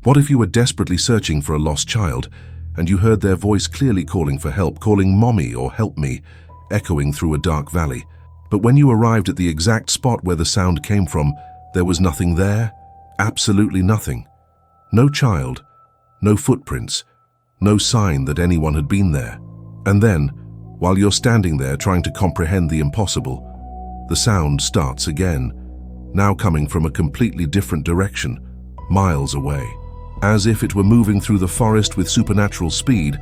What if you were desperately searching for a lost child, and you heard their voice clearly calling for help, calling "Mommy" or "Help me," echoing through a dark valley? But when you arrived at the exact spot where the sound came from, there was nothing there, absolutely nothing. No child, no footprints, no sign that anyone had been there. And then, while you're standing there trying to comprehend the impossible, the sound starts again, now coming from a completely different direction, miles away. As if it were moving through the forest with supernatural speed,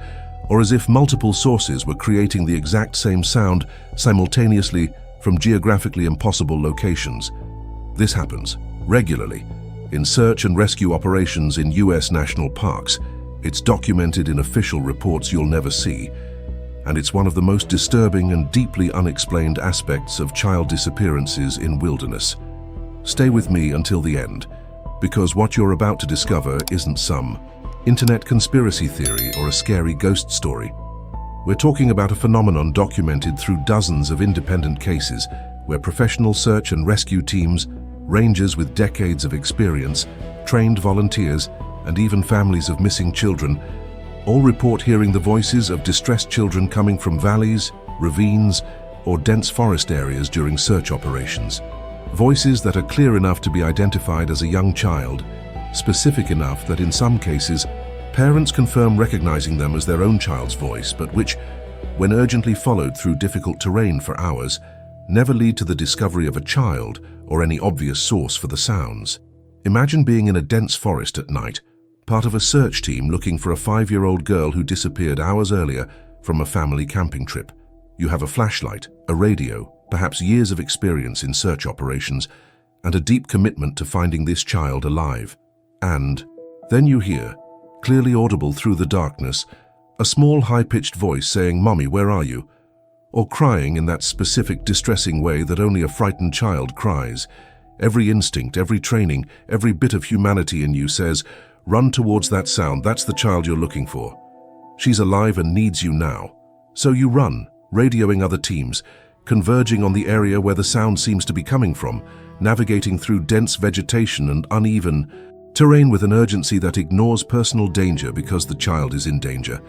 or as if multiple sources were creating the exact same sound simultaneously from geographically impossible locations. This happens regularly in search and rescue operations in US national parks. It's documented in official reports you'll never see, and it's one of the most disturbing and deeply unexplained aspects of child disappearances in wilderness. Stay with me until the end, because what you're about to discover isn't some internet conspiracy theory or a scary ghost story. We're talking about a phenomenon documented through dozens of independent cases where professional search and rescue teams, rangers with decades of experience, trained volunteers, and even families of missing children all report hearing the voices of distressed children coming from valleys, ravines, or dense forest areas during search operations. Voices that are clear enough to be identified as a young child, specific enough that in some cases, parents confirm recognizing them as their own child's voice, but which, when urgently followed through difficult terrain for hours, never lead to the discovery of a child or any obvious source for the sounds. Imagine being in a dense forest at night, part of a search team looking for a 5-year-old girl who disappeared hours earlier from a family camping trip. You have a flashlight, a radio, perhaps years of experience in search operations, and a deep commitment to finding this child alive. And then you hear, clearly audible through the darkness, a small high-pitched voice saying, "Mommy, where are you?" Or crying in that specific distressing way that only a frightened child cries. Every instinct, every training, every bit of humanity in you says, run towards that sound, that's the child you're looking for. She's alive and needs you now. So you run, radioing other teams, converging on the area where the sound seems to be coming from, navigating through dense vegetation and uneven terrain with an urgency that ignores personal danger because the child is in danger.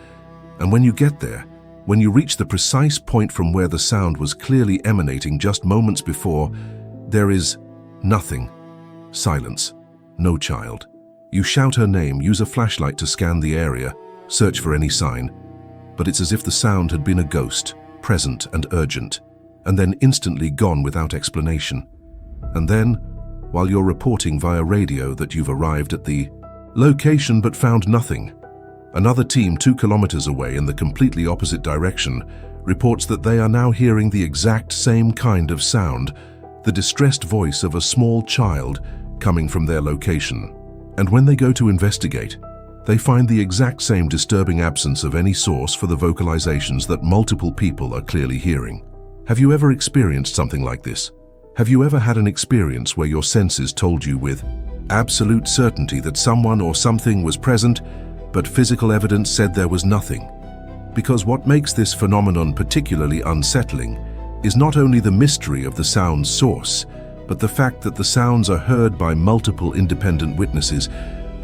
And when you get there, when you reach the precise point from where the sound was clearly emanating just moments before, there is nothing. Silence. No child. You shout her name, use a flashlight to scan the area, search for any sign, but it's as if the sound had been a ghost, present and urgent, and then instantly gone without explanation. And then, while you're reporting via radio that you've arrived at the location but found nothing, another team 2 kilometers away in the completely opposite direction reports that they are now hearing the exact same kind of sound, the distressed voice of a small child coming from their location. And when they go to investigate, they find the exact same disturbing absence of any source for the vocalizations that multiple people are clearly hearing. Have you ever experienced something like this? Have you ever had an experience where your senses told you with absolute certainty that someone or something was present, but physical evidence said there was nothing? Because what makes this phenomenon particularly unsettling is not only the mystery of the sound's source, but the fact that the sounds are heard by multiple independent witnesses,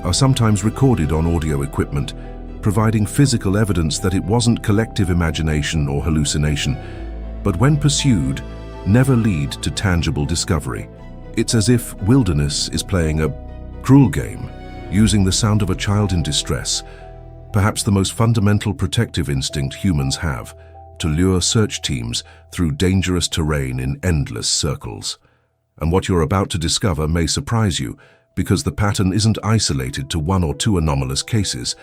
are sometimes recorded on audio equipment, providing physical evidence that it wasn't collective imagination or hallucination, but when pursued, never lead to tangible discovery. It's as if wilderness is playing a cruel game, using the sound of a child in distress, perhaps the most fundamental protective instinct humans have, to lure search teams through dangerous terrain in endless circles. And what you're about to discover may surprise you, because the pattern isn't isolated to 1 or 2 anomalous cases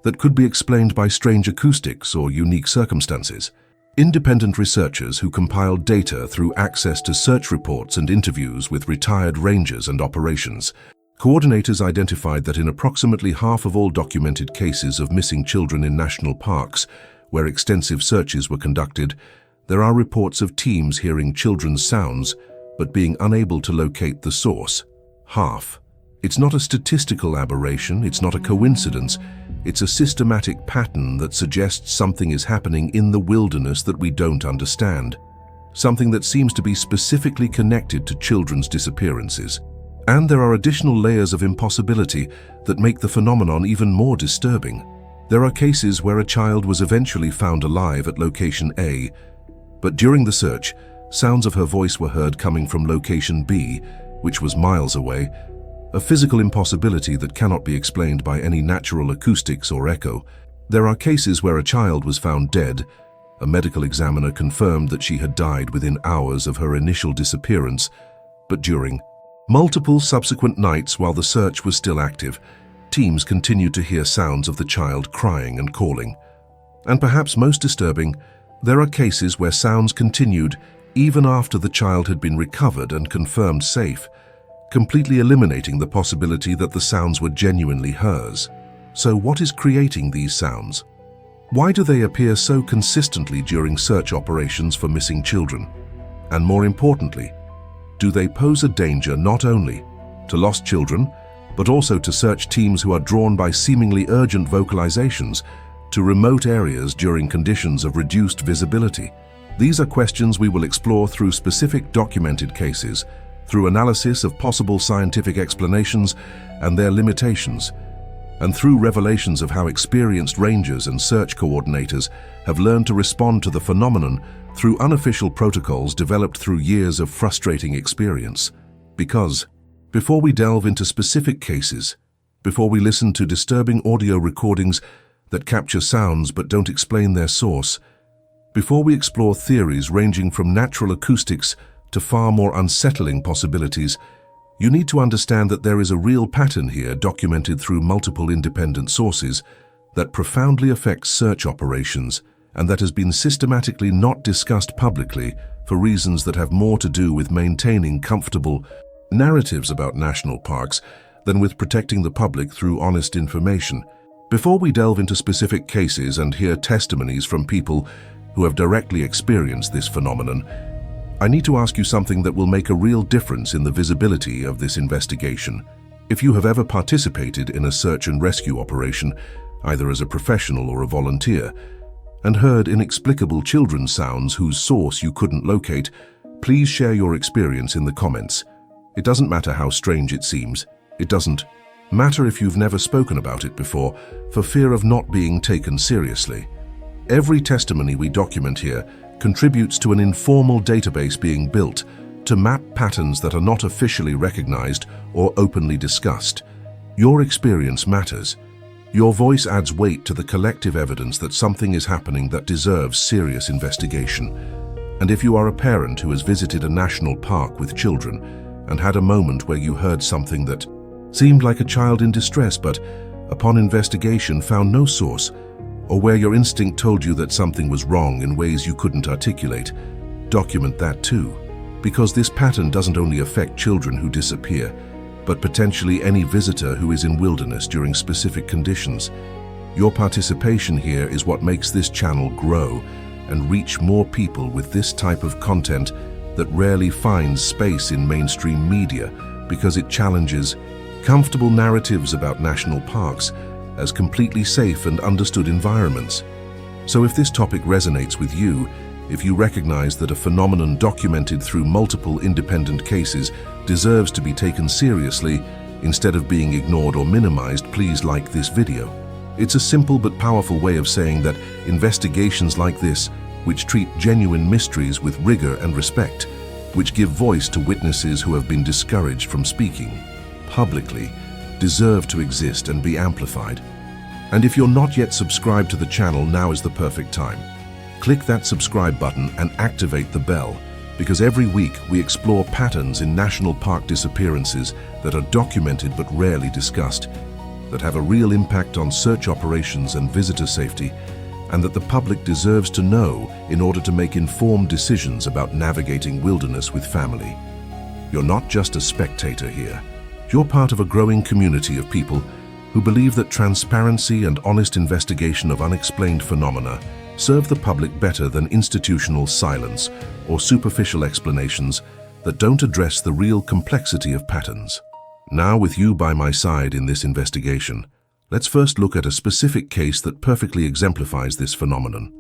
that could be explained by strange acoustics or unique circumstances. Independent researchers who compiled data through access to search reports and interviews with retired rangers and operations, coordinators identified that in approximately half of all documented cases of missing children in national parks, where extensive searches were conducted, there are reports of teams hearing children's sounds but being unable to locate the source. Half. It's not a statistical aberration, it's not a coincidence, it's a systematic pattern that suggests something is happening in the wilderness that we don't understand. Something that seems to be specifically connected to children's disappearances. And there are additional layers of impossibility that make the phenomenon even more disturbing. There are cases where a child was eventually found alive at location A, but during the search, sounds of her voice were heard coming from location B, which was miles away, a physical impossibility that cannot be explained by any natural acoustics or echo. There are cases where a child was found dead. A medical examiner confirmed that she had died within hours of her initial disappearance, but during multiple subsequent nights while the search was still active, teams continued to hear sounds of the child crying and calling. And perhaps most disturbing, there are cases where sounds continued even after the child had been recovered and confirmed safe, completely eliminating the possibility that the sounds were genuinely hers. So what is creating these sounds? Why do they appear so consistently during search operations for missing children? And more importantly, do they pose a danger not only to lost children, but also to search teams who are drawn by seemingly urgent vocalizations to remote areas during conditions of reduced visibility? These are questions we will explore through specific documented cases, through analysis of possible scientific explanations and their limitations, and through revelations of how experienced rangers and search coordinators have learned to respond to the phenomenon through unofficial protocols developed through years of frustrating experience. Because, before we delve into specific cases, before we listen to disturbing audio recordings that capture sounds but don't explain their source, before we explore theories ranging from natural acoustics to far more unsettling possibilities, you need to understand that there is a real pattern here documented through multiple independent sources that profoundly affects search operations and that has been systematically not discussed publicly for reasons that have more to do with maintaining comfortable narratives about national parks than with protecting the public through honest information. Before we delve into specific cases and hear testimonies from people who have directly experienced this phenomenon, I need to ask you something that will make a real difference in the visibility of this investigation. If you have ever participated in a search and rescue operation, either as a professional or a volunteer, and heard inexplicable children's sounds whose source you couldn't locate, please share your experience in the comments. It doesn't matter how strange it seems. It doesn't matter if you've never spoken about it before, for fear of not being taken seriously. Every testimony we document here contributes to an informal database being built to map patterns that are not officially recognized or openly discussed. Your experience matters. Your voice adds weight to the collective evidence that something is happening that deserves serious investigation. And if you are a parent who has visited a national park with children and had a moment where you heard something that seemed like a child in distress but, upon investigation, found no source, or where your instinct told you that something was wrong in ways you couldn't articulate, document that too. Because this pattern doesn't only affect children who disappear, but potentially any visitor who is in wilderness during specific conditions. Your participation here is what makes this channel grow and reach more people with this type of content that rarely finds space in mainstream media because it challenges comfortable narratives about national parks as completely safe and understood environments. So if this topic resonates with you, if you recognize that a phenomenon documented through multiple independent cases deserves to be taken seriously instead of being ignored or minimized, please like this video. It's a simple but powerful way of saying that investigations like this, which treat genuine mysteries with rigor and respect, which give voice to witnesses who have been discouraged from speaking publicly, deserve to exist and be amplified. And if you're not yet subscribed to the channel, now is the perfect time. Click that subscribe button and activate the bell, because every week we explore patterns in national park disappearances that are documented but rarely discussed, that have a real impact on search operations and visitor safety, and that the public deserves to know in order to make informed decisions about navigating wilderness with family. You're not just a spectator here. You're part of a growing community of people who believe that transparency and honest investigation of unexplained phenomena serve the public better than institutional silence or superficial explanations that don't address the real complexity of patterns. Now, with you by my side in this investigation, let's first look at a specific case that perfectly exemplifies this phenomenon.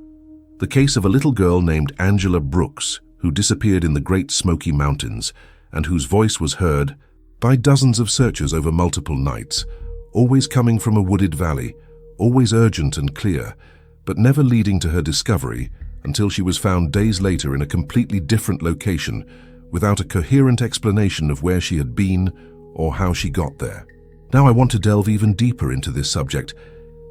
The case of a little girl named Angela Brooks, who disappeared in the Great Smoky Mountains and whose voice was heard by dozens of searchers over multiple nights, always coming from a wooded valley, always urgent and clear, but never leading to her discovery until she was found days later in a completely different location without a coherent explanation of where she had been or how she got there. Now I want to delve even deeper into this subject,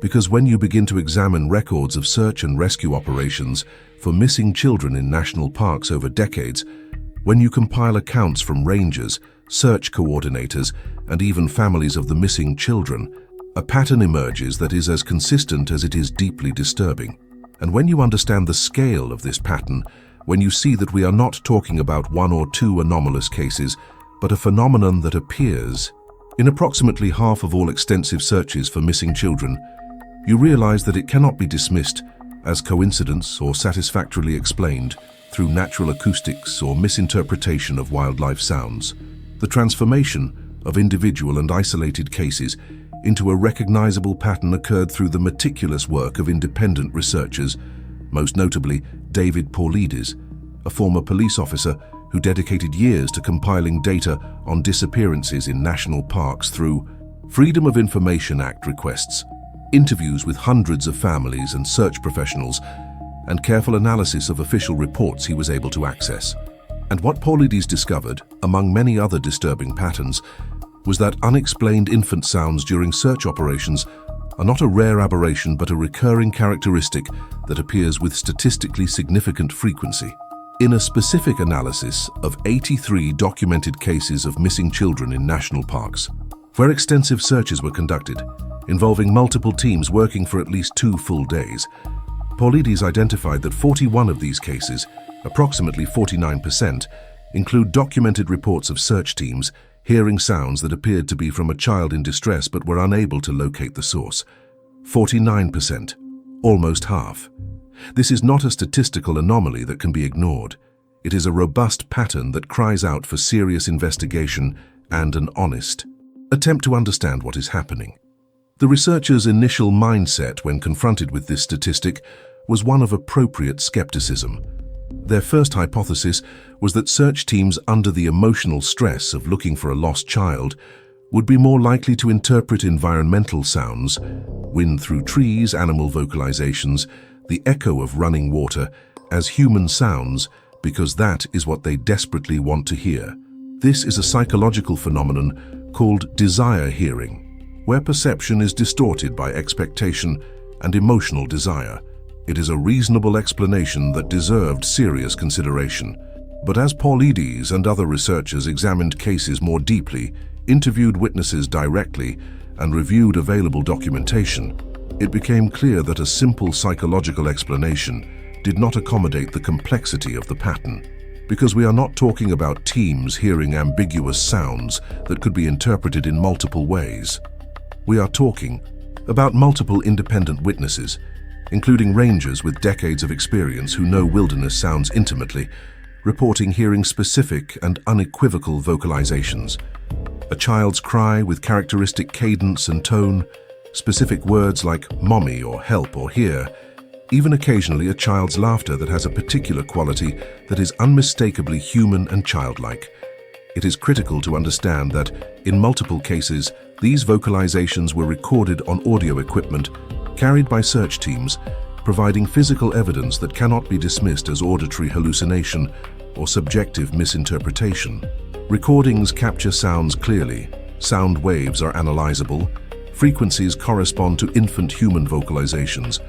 because when you begin to examine records of search and rescue operations for missing children in national parks over decades, when you compile accounts from rangers, search coordinators, and even families of the missing children, a pattern emerges that is as consistent as it is deeply disturbing. And when you understand the scale of this pattern, when you see that we are not talking about one or two anomalous cases, but a phenomenon that appears in approximately half of all extensive searches for missing children, you realize that it cannot be dismissed as coincidence or satisfactorily explained through natural acoustics or misinterpretation of wildlife sounds. The transformation of individual and isolated cases into a recognizable pattern occurred through the meticulous work of independent researchers, most notably David Paulides, a former police officer who dedicated years to compiling data on disappearances in national parks through Freedom of Information Act requests, interviews with hundreds of families and search professionals, and careful analysis of official reports he was able to access. And what Paulides discovered, among many other disturbing patterns, was that unexplained infant sounds during search operations are not a rare aberration but a recurring characteristic that appears with statistically significant frequency. In a specific analysis of 83 documented cases of missing children in national parks, where extensive searches were conducted, involving multiple teams working for at least 2 full days, Paulides identified that 41 of these cases, approximately 49%, include documented reports of search teams hearing sounds that appeared to be from a child in distress but were unable to locate the source. 49%, almost half. This is not a statistical anomaly that can be ignored. It is a robust pattern that cries out for serious investigation and an honest attempt to understand what is happening. The researchers' initial mindset when confronted with this statistic was one of appropriate skepticism. Their first hypothesis was that search teams under the emotional stress of looking for a lost child would be more likely to interpret environmental sounds, wind through trees, animal vocalizations, the echo of running water, as human sounds, because that is what they desperately want to hear. This is a psychological phenomenon called desire hearing, where perception is distorted by expectation and emotional desire. It is a reasonable explanation that deserved serious consideration. But as Paulides and other researchers examined cases more deeply, interviewed witnesses directly, and reviewed available documentation, it became clear that a simple psychological explanation did not accommodate the complexity of the pattern. Because we are not talking about teams hearing ambiguous sounds that could be interpreted in multiple ways. We are talking about multiple independent witnesses, including rangers with decades of experience who know wilderness sounds intimately, reporting hearing specific and unequivocal vocalizations. A child's cry with characteristic cadence and tone, specific words like mommy or help or here, even occasionally a child's laughter that has a particular quality that is unmistakably human and childlike. It is critical to understand that, in multiple cases, these vocalizations were recorded on audio equipment carried by search teams, providing physical evidence that cannot be dismissed as auditory hallucination or subjective misinterpretation. Recordings capture sounds clearly, sound waves are analyzable, frequencies correspond to infant human vocalizations,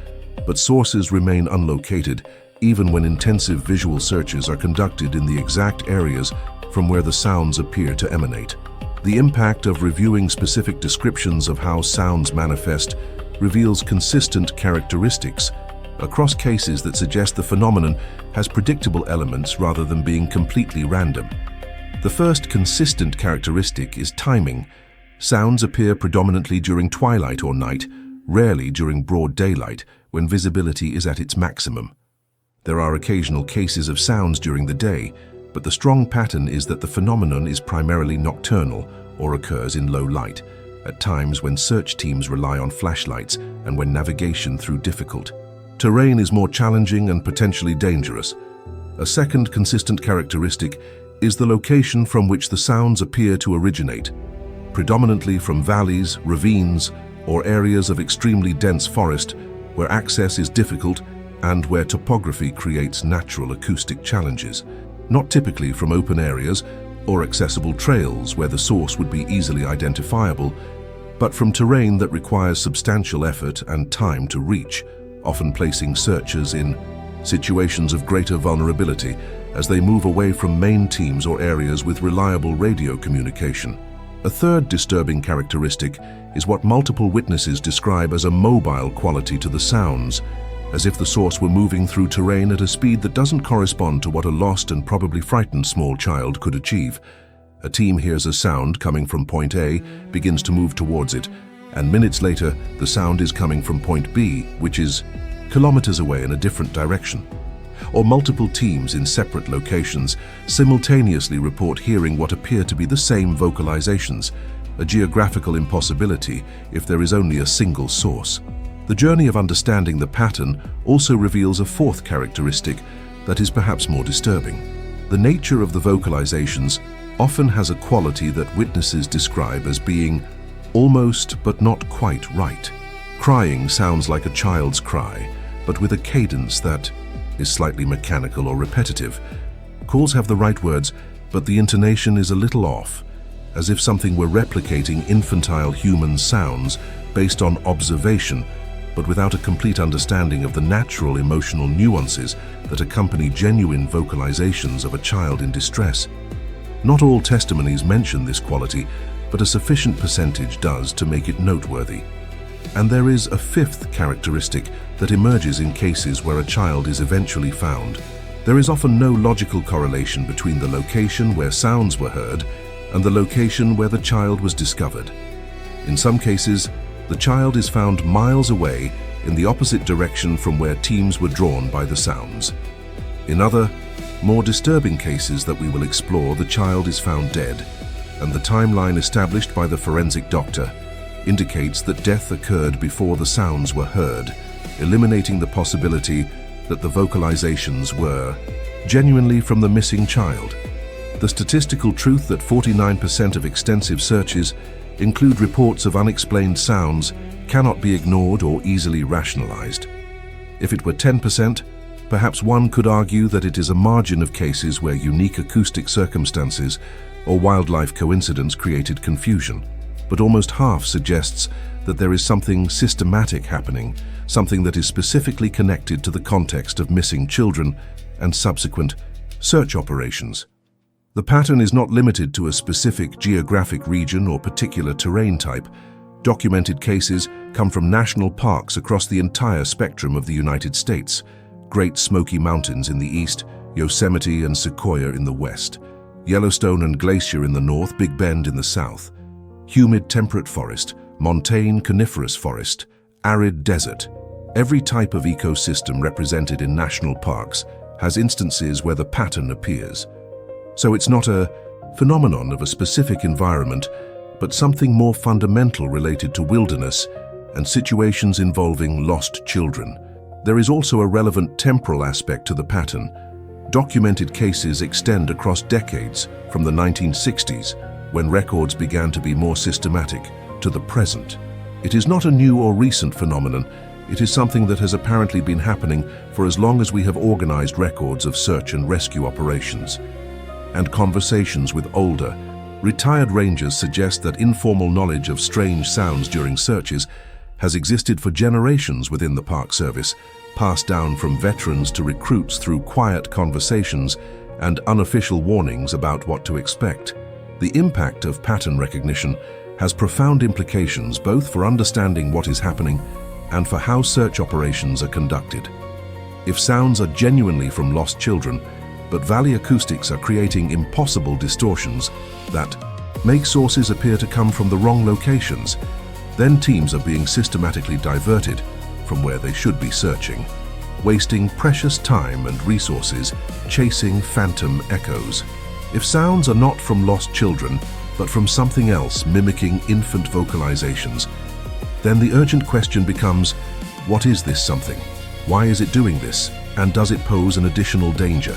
but sources remain unlocated even when intensive visual searches are conducted in the exact areas from where the sounds appear to emanate. The impact of reviewing specific descriptions of how sounds manifest reveals consistent characteristics across cases that suggest the phenomenon has predictable elements rather than being completely random. The first consistent characteristic is timing. Sounds appear predominantly during twilight or night, rarely during broad daylight, when visibility is at its maximum. There are occasional cases of sounds during the day, but the strong pattern is that the phenomenon is primarily nocturnal or occurs in low light, at times when search teams rely on flashlights and when navigation through difficult terrain is more challenging and potentially dangerous. A second consistent characteristic is the location from which the sounds appear to originate, predominantly from valleys, ravines, or areas of extremely dense forest where access is difficult and where topography creates natural acoustic challenges, not typically from open areas or accessible trails where the source would be easily identifiable, but from terrain that requires substantial effort and time to reach, often placing searchers in situations of greater vulnerability as they move away from main teams or areas with reliable radio communication. A third disturbing characteristic is what multiple witnesses describe as a mobile quality to the sounds, as if the source were moving through terrain at a speed that doesn't correspond to what a lost and probably frightened small child could achieve. A team hears a sound coming from point A, begins to move towards it, and minutes later, the sound is coming from point B, which is kilometers away in a different direction. Or multiple teams in separate locations simultaneously report hearing what appear to be the same vocalizations, a geographical impossibility if there is only a single source. The journey of understanding the pattern also reveals a fourth characteristic that is perhaps more disturbing. The nature of the vocalizations often has a quality that witnesses describe as being almost but not quite right. Crying sounds like a child's cry, but with a cadence that is slightly mechanical or repetitive. Calls have the right words, but the intonation is a little off, as if something were replicating infantile human sounds based on observation, but without a complete understanding of the natural emotional nuances that accompany genuine vocalizations of a child in distress. Not all testimonies mention this quality, but a sufficient percentage does to make it noteworthy. And there is a fifth characteristic that emerges in cases where a child is eventually found. There is often no logical correlation between the location where sounds were heard and the location where the child was discovered. In some cases, the child is found miles away in the opposite direction from where teams were drawn by the sounds. In other, more disturbing cases that we will explore, the child is found dead, and the timeline established by the forensic doctor indicates that death occurred before the sounds were heard, eliminating the possibility that the vocalizations were genuinely from the missing child. The statistical truth that 49% of extensive searches include reports of unexplained sounds cannot be ignored or easily rationalized. If it were 10%, perhaps one could argue that it is a margin of cases where unique acoustic circumstances or wildlife coincidence created confusion. But almost half suggests that there is something systematic happening, something that is specifically connected to the context of missing children and subsequent search operations. The pattern is not limited to a specific geographic region or particular terrain type. Documented cases come from national parks across the entire spectrum of the United States, Great Smoky Mountains in the east, Yosemite and Sequoia in the west, Yellowstone and Glacier in the north, Big Bend in the south, humid temperate forest, montane coniferous forest, arid desert. Every type of ecosystem represented in national parks has instances where the pattern appears. So it's not a phenomenon of a specific environment, but something more fundamental related to wilderness and situations involving lost children. There is also a relevant temporal aspect to the pattern. Documented cases extend across decades, from the 1960s, when records began to be more systematic, to the present. It is not a new or recent phenomenon. It is something that has apparently been happening for as long as we have organized records of search and rescue operations. And conversations with older, retired rangers suggest that informal knowledge of strange sounds during searches has existed for generations within the Park Service, passed down from veterans to recruits through quiet conversations and unofficial warnings about what to expect. The impact of pattern recognition has profound implications both for understanding what is happening and for how search operations are conducted. If sounds are genuinely from lost children, but valley acoustics are creating impossible distortions that make sources appear to come from the wrong locations, then teams are being systematically diverted from where they should be searching, wasting precious time and resources chasing phantom echoes. If sounds are not from lost children, but from something else mimicking infant vocalizations, then the urgent question becomes, what is this something? Why is it doing this? And does it pose an additional danger?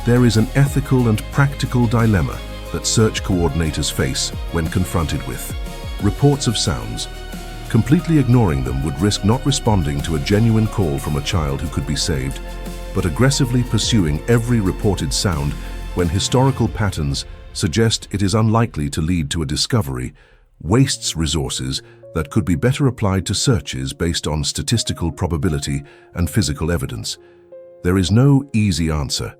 There is an ethical and practical dilemma that search coordinators face when confronted with reports of sounds. Completely ignoring them would risk not responding to a genuine call from a child who could be saved, but aggressively pursuing every reported sound when historical patterns suggest it is unlikely to lead to a discovery, wastes resources that could be better applied to searches based on statistical probability and physical evidence. There is no easy answer,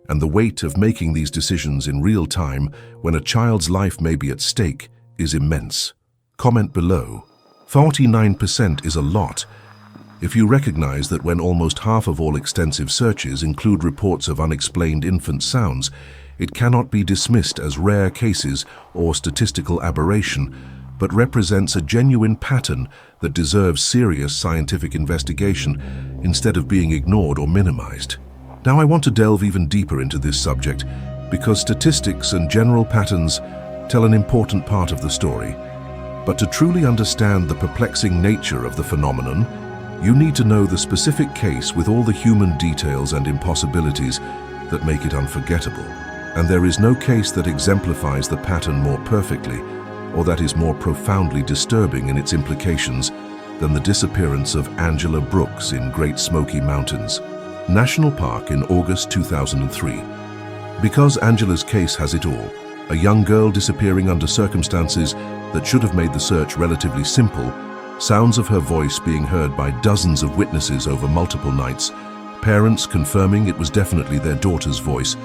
and the weight of making these decisions in real time when a child's life may be at stake is immense. Comment below. 49% is a lot. If you recognize that when almost half of all extensive searches include reports of unexplained infant sounds, it cannot be dismissed as rare cases or statistical aberration, but represents a genuine pattern that deserves serious scientific investigation instead of being ignored or minimized. Now I want to delve even deeper into this subject because statistics and general patterns tell an important part of the story. But to truly understand the perplexing nature of the phenomenon, you need to know the specific case with all the human details and impossibilities that make it unforgettable. And there is no case that exemplifies the pattern more perfectly or that is more profoundly disturbing in its implications than the disappearance of Angela Brooks in Great Smoky Mountains National Park in August 2003. Because Angela's case has it all, a young girl disappearing under circumstances that should have made the search relatively simple, sounds of her voice being heard by dozens of witnesses over multiple nights, parents confirming it was definitely their daughter's voice,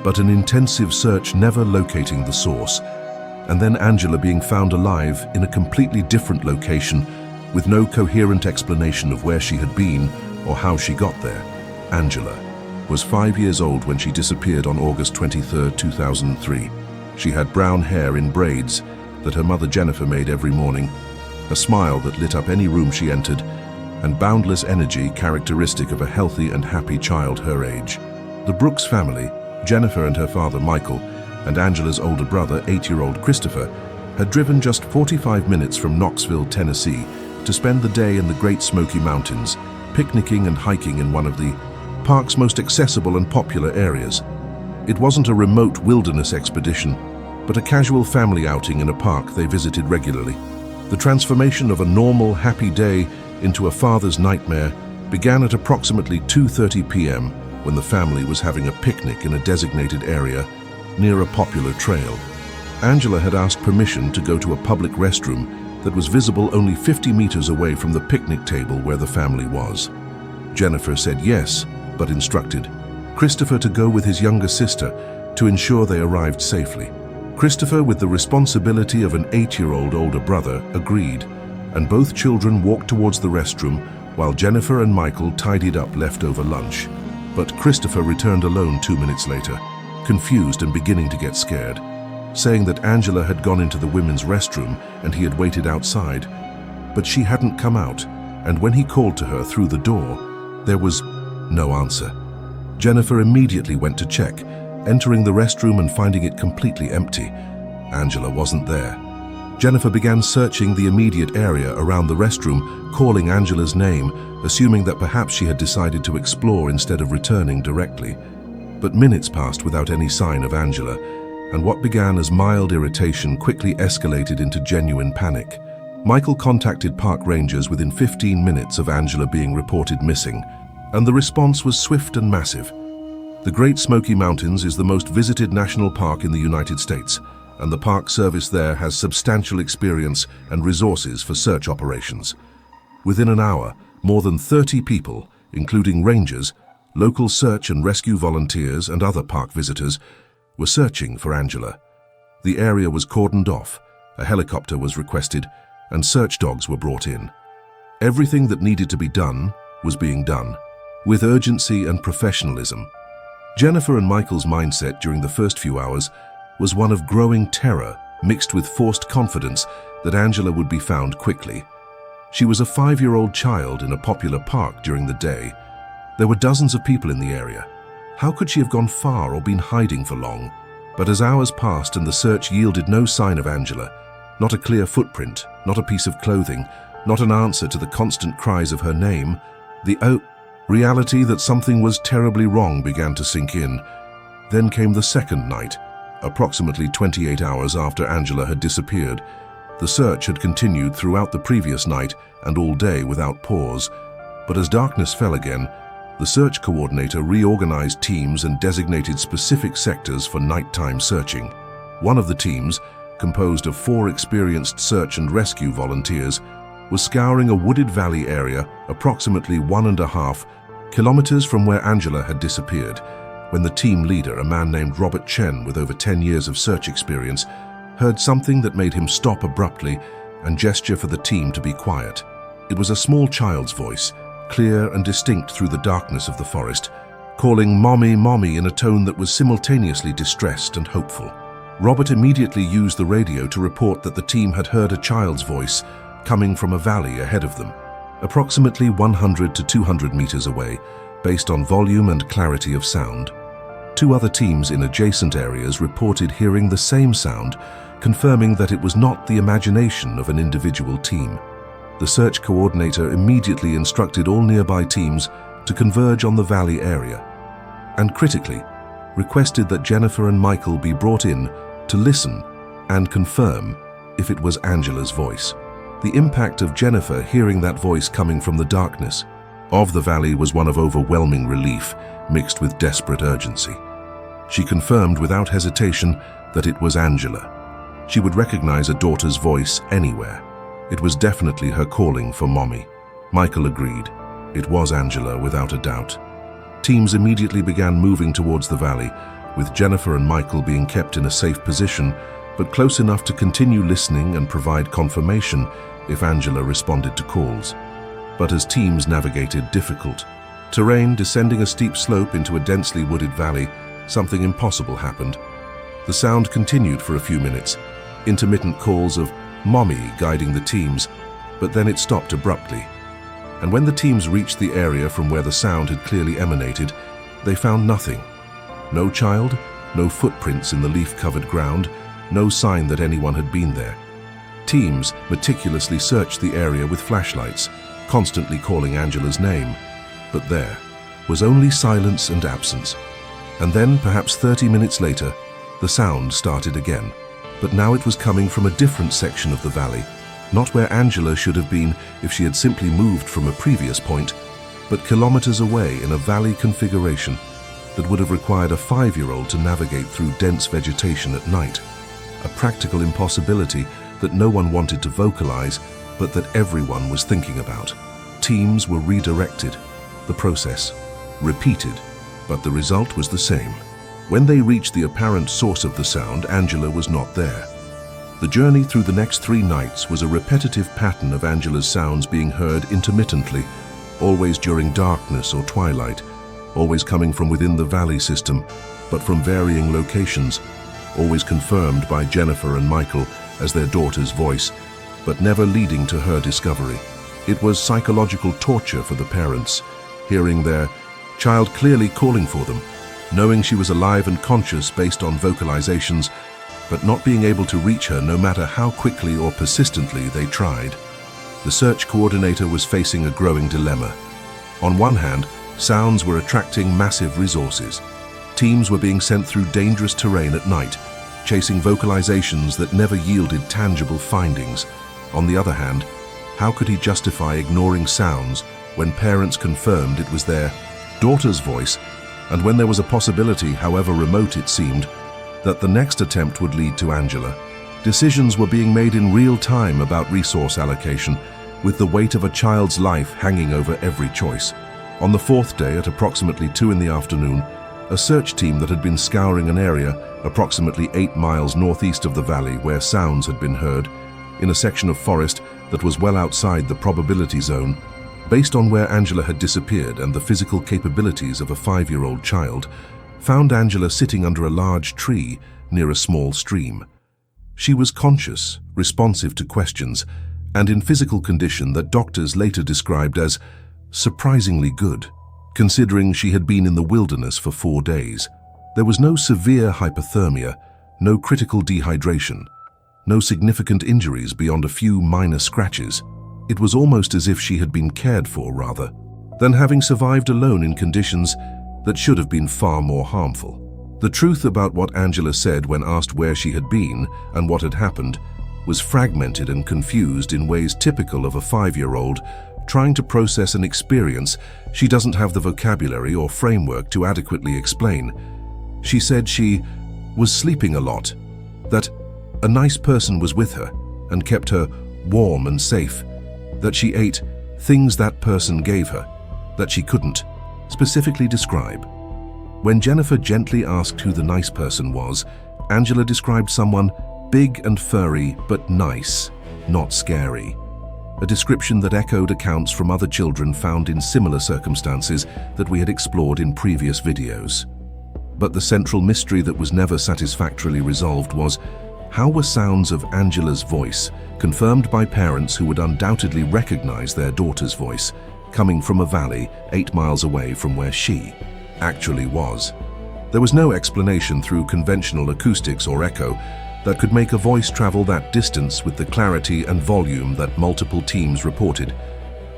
but an intensive search never locating the source, and then Angela being found alive in a completely different location with no coherent explanation of where she had been or how she got there. Angela was 5 years old when she disappeared on August 23, 2003. She had brown hair in braids that her mother Jennifer made every morning, a smile that lit up any room she entered, and boundless energy characteristic of a healthy and happy child her age. The Brooks family, Jennifer and her father Michael, and Angela's older brother, 8-year-old Christopher, had driven just 45 minutes from Knoxville, Tennessee, to spend the day in the Great Smoky Mountains, picnicking and hiking in one of the park's most accessible and popular areas. It wasn't a remote wilderness expedition, but a casual family outing in a park they visited regularly. The transformation of a normal, happy day into a father's nightmare began at approximately 2:30 p.m. when the family was having a picnic in a designated area near a popular trail. Angela had asked permission to go to a public restroom that was visible only 50 meters away from the picnic table where the family was. Jennifer said yes, but instructed Christopher to go with his younger sister to ensure they arrived safely. Christopher, with the responsibility of an 8-year-old older brother, agreed, and both children walked towards the restroom while Jennifer and Michael tidied up leftover lunch. But Christopher returned alone 2 minutes later, confused and beginning to get scared, saying that Angela had gone into the women's restroom and he had waited outside. But she hadn't come out, and when he called to her through the door, there was no answer. Jennifer immediately went to check, entering the restroom and finding it completely empty. Angela wasn't there. Jennifer began searching the immediate area around the restroom, calling Angela's name, assuming that perhaps she had decided to explore instead of returning directly. But minutes passed without any sign of Angela, and what began as mild irritation quickly escalated into genuine panic. Michael contacted park rangers within 15 minutes of Angela being reported missing, and the response was swift and massive. The Great Smoky Mountains is the most visited national park in the United States, and the Park Service there has substantial experience and resources for search operations. Within an hour, more than 30 people, including rangers, local search and rescue volunteers, and other park visitors, were searching for Angela. The area was cordoned off, a helicopter was requested, and search dogs were brought in. Everything that needed to be done was being done, with urgency and professionalism. Jennifer and Michael's mindset during the first few hours was one of growing terror mixed with forced confidence that Angela would be found quickly. She was a 5-year-old child in a popular park during the day. There were dozens of people in the area. How could she have gone far or been hiding for long? But as hours passed and the search yielded no sign of Angela, not a clear footprint, not a piece of clothing, not an answer to the constant cries of her name, the reality that something was terribly wrong began to sink in. Then came the second night, approximately 28 hours after Angela had disappeared. The search had continued throughout the previous night and all day without pause. But as darkness fell again, the search coordinator reorganized teams and designated specific sectors for nighttime searching. One of the teams, composed of 4 experienced search and rescue volunteers, was scouring a wooded valley area approximately 1.5 kilometers from where Angela had disappeared, when the team leader, a man named Robert Chen with over 10 years of search experience, heard something that made him stop abruptly and gesture for the team to be quiet. It was a small child's voice, clear and distinct through the darkness of the forest, calling "Mommy, Mommy" in a tone that was simultaneously distressed and hopeful. Robert immediately used the radio to report that the team had heard a child's voice coming from a valley ahead of them, approximately 100 to 200 meters away, based on volume and clarity of sound. 2 other teams in adjacent areas reported hearing the same sound, confirming that it was not the imagination of an individual team. The search coordinator immediately instructed all nearby teams to converge on the valley area, and critically, requested that Jennifer and Michael be brought in to listen and confirm if it was Angela's voice. The impact of Jennifer hearing that voice coming from the darkness of the valley was one of overwhelming relief mixed with desperate urgency. She confirmed without hesitation that it was Angela. She would recognize a daughter's voice anywhere. It was definitely her calling for Mommy. Michael agreed. It was Angela without a doubt. Teams immediately began moving towards the valley, with Jennifer and Michael being kept in a safe position, but close enough to continue listening and provide confirmation if Angela responded to calls. But as teams navigated difficult terrain, descending a steep slope into a densely wooded valley, something impossible happened. The sound continued for a few minutes, intermittent calls of "Mommy" guiding the teams, but then it stopped abruptly. And when the teams reached the area from where the sound had clearly emanated, they found nothing. No child, no footprints in the leaf-covered ground, no sign that anyone had been there. Teams meticulously searched the area with flashlights, constantly calling Angela's name, but there was only silence and absence. And then, perhaps 30 minutes later, the sound started again. But now it was coming from a different section of the valley, not where Angela should have been if she had simply moved from a previous point, but kilometers away in a valley configuration that would have required a 5-year-old to navigate through dense vegetation at night. A practical impossibility that no one wanted to vocalize, but that everyone was thinking about. Teams were redirected, the process repeated, but the result was the same. When they reached the apparent source of the sound, Angela was not there. The journey through the next 3 nights was a repetitive pattern of Angela's sounds being heard intermittently, always during darkness or twilight, always coming from within the valley system, but from varying locations, always confirmed by Jennifer and Michael as their daughter's voice, but never leading to her discovery. It was psychological torture for the parents, hearing their child clearly calling for them, knowing she was alive and conscious based on vocalizations, but not being able to reach her no matter how quickly or persistently they tried. The search coordinator was facing a growing dilemma. On one hand, sounds were attracting massive resources. Teams were being sent through dangerous terrain at night, chasing vocalizations that never yielded tangible findings. On the other hand, how could he justify ignoring sounds when parents confirmed it was their daughter's voice, and when there was a possibility, however remote it seemed, that the next attempt would lead to Angela? Decisions were being made in real time about resource allocation, with the weight of a child's life hanging over every choice. On the 4th day, at approximately 2 in the afternoon, a search team that had been scouring an area approximately 8 miles northeast of the valley where sounds had been heard, in a section of forest that was well outside the probability zone, based on where Angela had disappeared and the physical capabilities of a 5-year-old child, found Angela sitting under a large tree near a small stream. She was conscious, responsive to questions, and in physical condition that doctors later described as surprisingly good, considering she had been in the wilderness for 4 days. There was no severe hypothermia, no critical dehydration, no significant injuries beyond a few minor scratches. It was almost as if she had been cared for rather than having survived alone in conditions that should have been far more harmful. The truth about what Angela said when asked where she had been and what had happened was fragmented and confused in ways typical of a 5-year-old trying to process an experience she doesn't have the vocabulary or framework to adequately explain. She said she was sleeping a lot, that a nice person was with her and kept her warm and safe, that she ate things that person gave her, that she couldn't specifically describe. When Jennifer gently asked who the nice person was, Angela described someone big and furry but nice, not scary. A description that echoed accounts from other children found in similar circumstances that we had explored in previous videos. But the central mystery that was never satisfactorily resolved was, how were sounds of Angela's voice, confirmed by parents who would undoubtedly recognize their daughter's voice, coming from a valley 8 miles away from where she actually was? There was no explanation through conventional acoustics or echo that could make a voice travel that distance with the clarity and volume that multiple teams reported.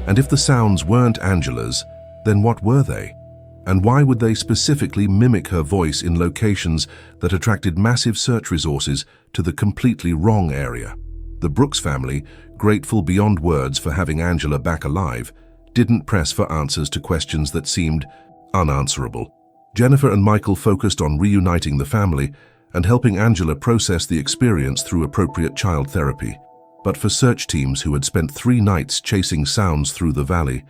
And if the sounds weren't Angela's, then what were they? And why would they specifically mimic her voice in locations that attracted massive search resources to the completely wrong area? The Brooks family, grateful beyond words for having Angela back alive, didn't press for answers to questions that seemed unanswerable. Jennifer and Michael focused on reuniting the family and helping Angela process the experience through appropriate child therapy. But for search teams who had spent 3 nights chasing sounds through the valley,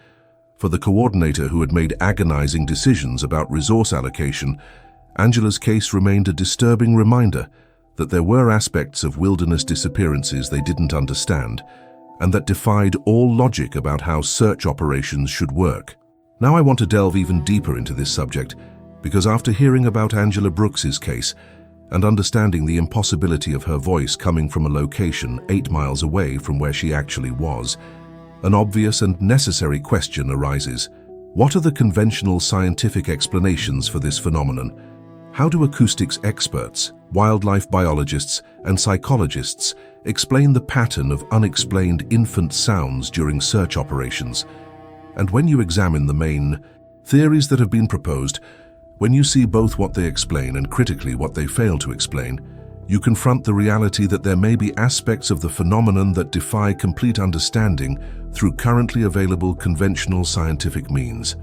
for the coordinator who had made agonizing decisions about resource allocation, Angela's case remained a disturbing reminder that there were aspects of wilderness disappearances they didn't understand, and that defied all logic about how search operations should work. Now I want to delve even deeper into this subject, because after hearing about Angela Brooks's case and understanding the impossibility of her voice coming from a location 8 miles away from where she actually was, an obvious and necessary question arises. What are the conventional scientific explanations for this phenomenon? How do acoustics experts, wildlife biologists, and psychologists explain the pattern of unexplained infant sounds during search operations? And when you examine the main theories that have been proposed, when you see both what they explain and critically what they fail to explain, you confront the reality that there may be aspects of the phenomenon that defy complete understanding through currently available conventional scientific means.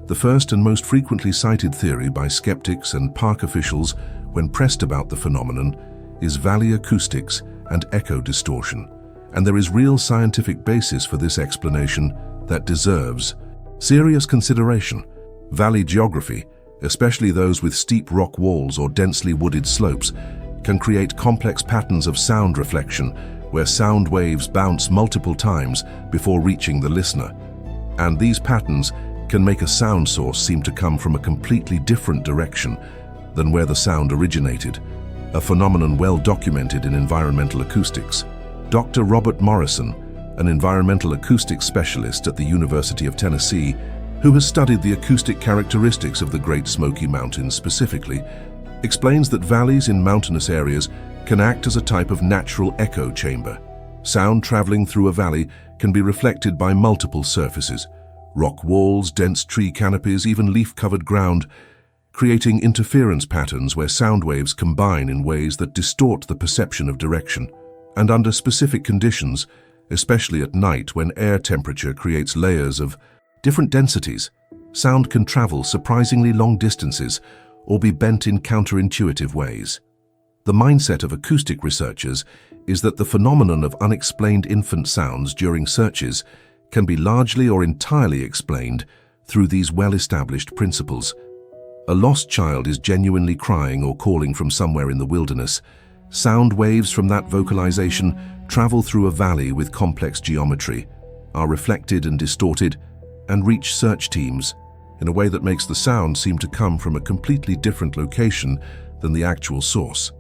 The first and most frequently cited theory by skeptics and park officials when pressed about the phenomenon is valley acoustics and echo distortion, and there is real scientific basis for this explanation that deserves serious consideration. Valley geography, especially those with steep rock walls or densely wooded slopes, can create complex patterns of sound reflection where sound waves bounce multiple times before reaching the listener. And these patterns can make a sound source seem to come from a completely different direction than where the sound originated, a phenomenon well documented in environmental acoustics. Dr. Robert Morrison, an environmental acoustics specialist at the University of Tennessee, who has studied the acoustic characteristics of the Great Smoky Mountains specifically, explains that valleys in mountainous areas can act as a type of natural echo chamber. Sound traveling through a valley can be reflected by multiple surfaces: rock walls, dense tree canopies, even leaf-covered ground, creating interference patterns where sound waves combine in ways that distort the perception of direction. And under specific conditions, especially at night when air temperature creates layers of different densities, sound can travel surprisingly long distances or be bent in counterintuitive ways. The mindset of acoustic researchers is that the phenomenon of unexplained infant sounds during searches can be largely or entirely explained through these well-established principles. A lost child is genuinely crying or calling from somewhere in the wilderness. Sound waves from that vocalization travel through a valley with complex geometry, are reflected and distorted, and reach search teams in a way that makes the sound seem to come from a completely different location than the actual source.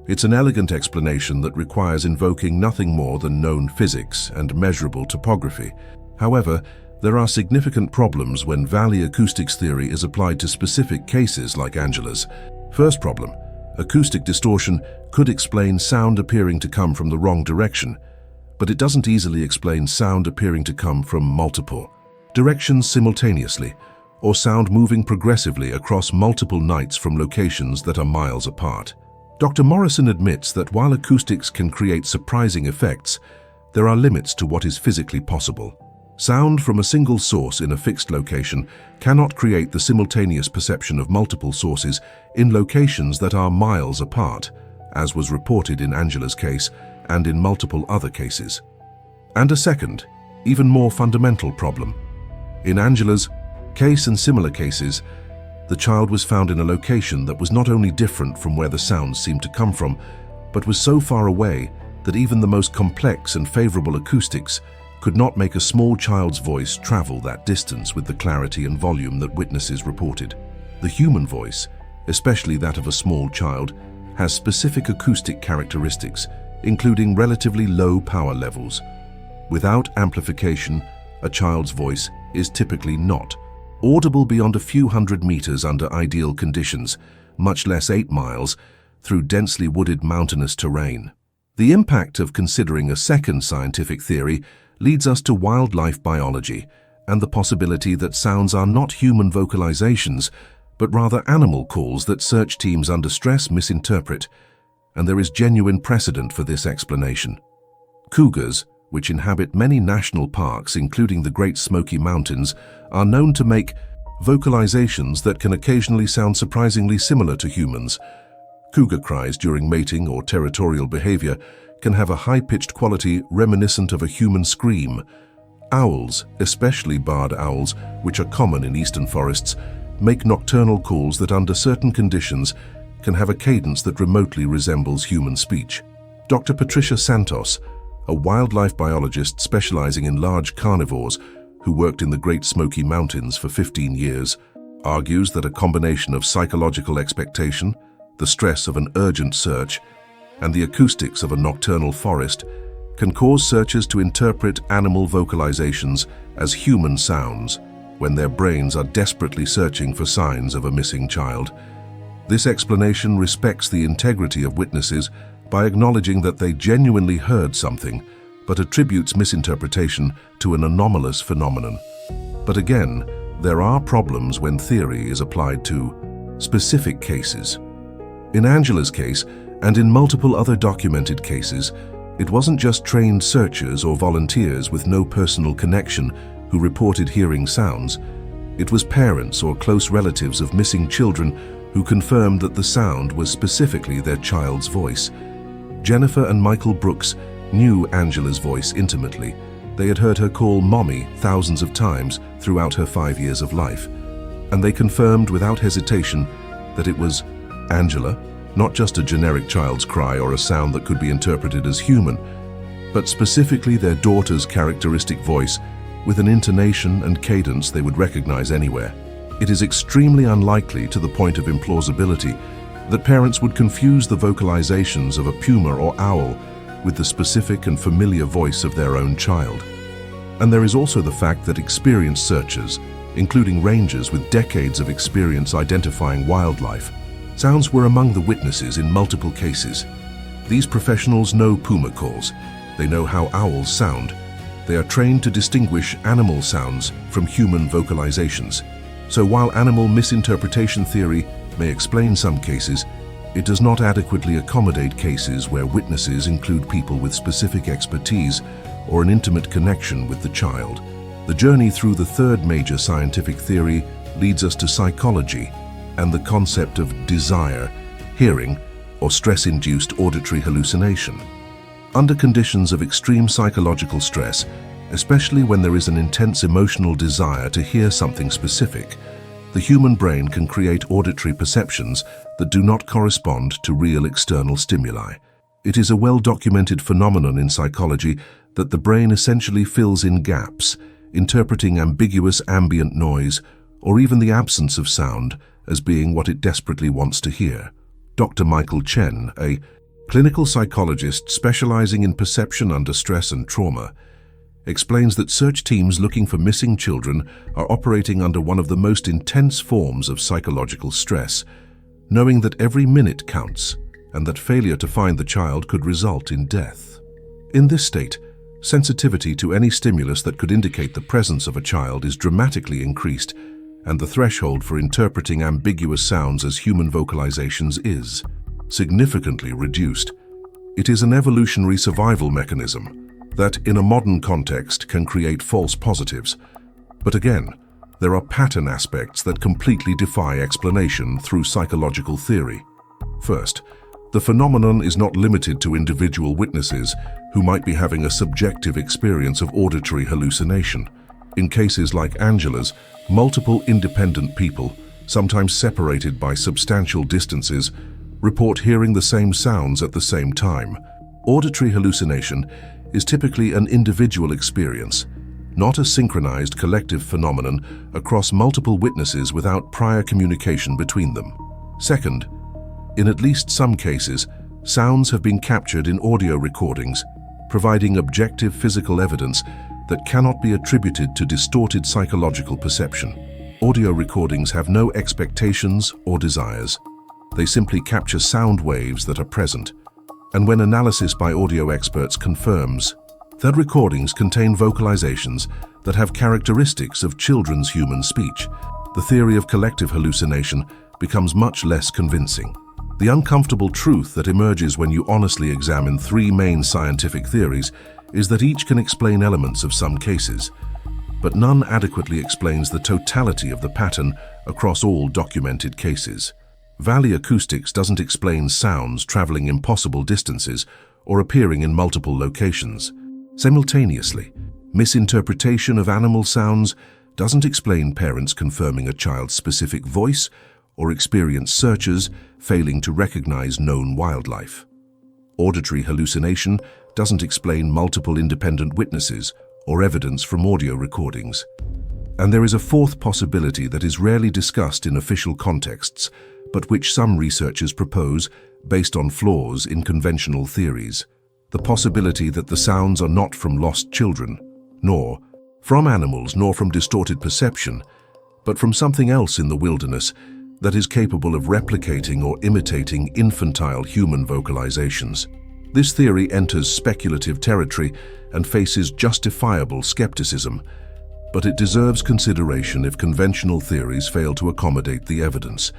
It's an elegant explanation that requires invoking nothing more than known physics and measurable topography. However, there are significant problems when valley acoustics theory is applied to specific cases like Angela's. First problem: acoustic distortion could explain sound appearing to come from the wrong direction, but it doesn't easily explain sound appearing to come from multiple directions simultaneously, or sound moving progressively across multiple nights from locations that are miles apart. Dr. Morrison admits that while acoustics can create surprising effects, there are limits to what is physically possible. Sound from a single source in a fixed location cannot create the simultaneous perception of multiple sources in locations that are miles apart, as was reported in Angela's case and in multiple other cases. And a second, even more fundamental problem. In Angela's case and similar cases, the child was found in a location that was not only different from where the sounds seemed to come from, but was so far away that even the most complex and favorable acoustics could not make a small child's voice travel that distance with the clarity and volume that witnesses reported. The human voice, especially that of a small child, has specific acoustic characteristics, including relatively low power levels. Without amplification, a child's voice is typically not audible beyond a few hundred meters under ideal conditions, much less 8 miles, through densely wooded mountainous terrain. The impact of considering a second scientific theory leads us to wildlife biology and the possibility that sounds are not human vocalizations, but rather animal calls that search teams under stress misinterpret, and there is genuine precedent for this explanation. Cougars, which inhabit many national parks, including the Great Smoky Mountains, are known to make vocalizations that can occasionally sound surprisingly similar to humans. Cougar cries during mating or territorial behavior can have a high-pitched quality reminiscent of a human scream. Owls, especially barred owls, which are common in eastern forests, make nocturnal calls that under certain conditions can have a cadence that remotely resembles human speech. Dr. Patricia Santos, a wildlife biologist specializing in large carnivores who worked in the Great Smoky Mountains for 15 years, argues that a combination of psychological expectation, the stress of an urgent search, and the acoustics of a nocturnal forest can cause searchers to interpret animal vocalizations as human sounds when their brains are desperately searching for signs of a missing child. This explanation respects the integrity of witnesses by acknowledging that they genuinely heard something, but attributes misinterpretation to an anomalous phenomenon. But again, there are problems when theory is applied to specific cases. In Angela's case, and in multiple other documented cases, it wasn't just trained searchers or volunteers with no personal connection who reported hearing sounds. It was parents or close relatives of missing children who confirmed that the sound was specifically their child's voice. Jennifer and Michael Brooks knew Angela's voice intimately. They had heard her call Mommy thousands of times throughout her 5 years of life, and they confirmed without hesitation that it was Angela, not just a generic child's cry or a sound that could be interpreted as human, but specifically their daughter's characteristic voice with an intonation and cadence they would recognize anywhere. It is extremely unlikely, to the point of implausibility, that parents would confuse the vocalizations of a puma or owl with the specific and familiar voice of their own child. And there is also the fact that experienced searchers, including rangers with decades of experience identifying wildlife, sounds were among the witnesses in multiple cases. These professionals know puma calls. They know how owls sound. They are trained to distinguish animal sounds from human vocalizations. So while animal misinterpretation theory may explain some cases, it does not adequately accommodate cases where witnesses include people with specific expertise or an intimate connection with the child. The journey through the third major scientific theory leads us to psychology and the concept of desire, hearing, or stress-induced auditory hallucination. Under conditions of extreme psychological stress, especially when there is an intense emotional desire to hear something specific, the human brain can create auditory perceptions that do not correspond to real external stimuli. It is a well-documented phenomenon in psychology that the brain essentially fills in gaps, interpreting ambiguous ambient noise or even the absence of sound as being what it desperately wants to hear. Dr. Michael Chen, a clinical psychologist specializing in perception under stress and trauma, explains that search teams looking for missing children are operating under one of the most intense forms of psychological stress, knowing that every minute counts and that failure to find the child could result in death. In this state, sensitivity to any stimulus that could indicate the presence of a child is dramatically increased, and the threshold for interpreting ambiguous sounds as human vocalizations is significantly reduced. It is an evolutionary survival mechanism that, in a modern context, can create false positives. But again, there are pattern aspects that completely defy explanation through psychological theory. First, the phenomenon is not limited to individual witnesses who might be having a subjective experience of auditory hallucination. In cases like Angela's, multiple independent people, sometimes separated by substantial distances, report hearing the same sounds at the same time. Auditory hallucination is typically an individual experience, not a synchronized collective phenomenon across multiple witnesses without prior communication between them. Second, in at least some cases, sounds have been captured in audio recordings, providing objective physical evidence that cannot be attributed to distorted psychological perception. Audio recordings have no expectations or desires. They simply capture sound waves that are present. And when analysis by audio experts confirms that recordings contain vocalizations that have characteristics of children's human speech, the theory of collective hallucination becomes much less convincing. The uncomfortable truth that emerges when you honestly examine three main scientific theories is that each can explain elements of some cases, but none adequately explains the totality of the pattern across all documented cases. Valley acoustics doesn't explain sounds traveling impossible distances or appearing in multiple locations. Simultaneously, misinterpretation of animal sounds doesn't explain parents confirming a child's specific voice or experienced searchers failing to recognize known wildlife. Auditory hallucination doesn't explain multiple independent witnesses or evidence from audio recordings. And there is a fourth possibility that is rarely discussed in official contexts, but which some researchers propose based on flaws in conventional theories. The possibility that the sounds are not from lost children, nor from animals, nor from distorted perception, but from something else in the wilderness that is capable of replicating or imitating infantile human vocalizations. This theory enters speculative territory and faces justifiable skepticism, but it deserves consideration if conventional theories fail to accommodate the evidence.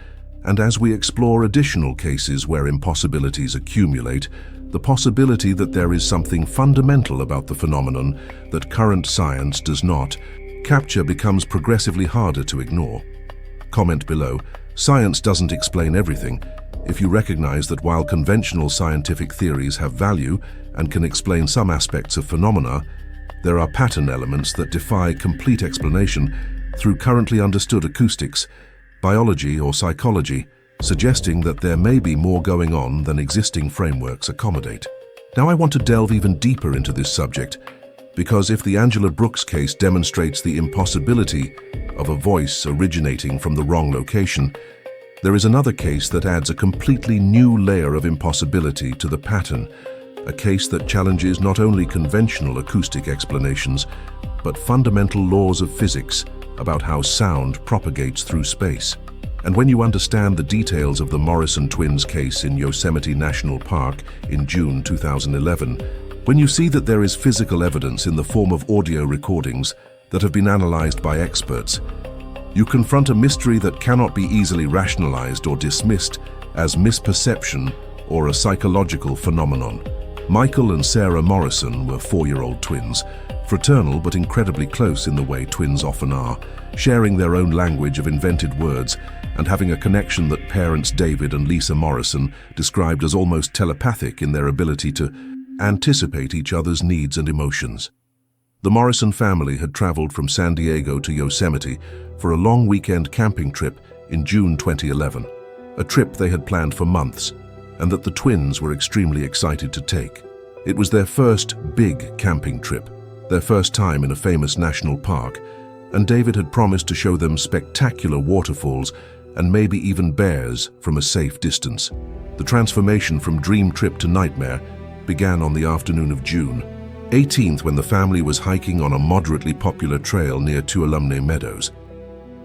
And as we explore additional cases where impossibilities accumulate, the possibility that there is something fundamental about the phenomenon that current science does not capture becomes progressively harder to ignore. Comment below. Science doesn't explain everything. If you recognize that while conventional scientific theories have value and can explain some aspects of phenomena, there are pattern elements that defy complete explanation through currently understood acoustics, biology, or psychology, suggesting that there may be more going on than existing frameworks accommodate. Now I want to delve even deeper into this subject, because if the Angela Brooks case demonstrates the impossibility of a voice originating from the wrong location, there is another case that adds a completely new layer of impossibility to the pattern, a case that challenges not only conventional acoustic explanations, but fundamental laws of physics about how sound propagates through space. And when you understand the details of the Morrison twins case in Yosemite National Park in June 2011, when you see that there is physical evidence in the form of audio recordings that have been analyzed by experts, you confront a mystery that cannot be easily rationalized or dismissed as misperception or a psychological phenomenon. Michael and Sarah Morrison were 4-year-old twins, fraternal but incredibly close in the way twins often are, sharing their own language of invented words and having a connection that parents David and Lisa Morrison described as almost telepathic in their ability to anticipate each other's needs and emotions. The Morrison family had traveled from San Diego to Yosemite for a long weekend camping trip in June 2011, a trip they had planned for months and that the twins were extremely excited to take. It was their first big camping trip, their first time in a famous national park, and David had promised to show them spectacular waterfalls and maybe even bears from a safe distance. The transformation from dream trip to nightmare began on the afternoon of June 18th when the family was hiking on a moderately popular trail near Tuolumne Meadows.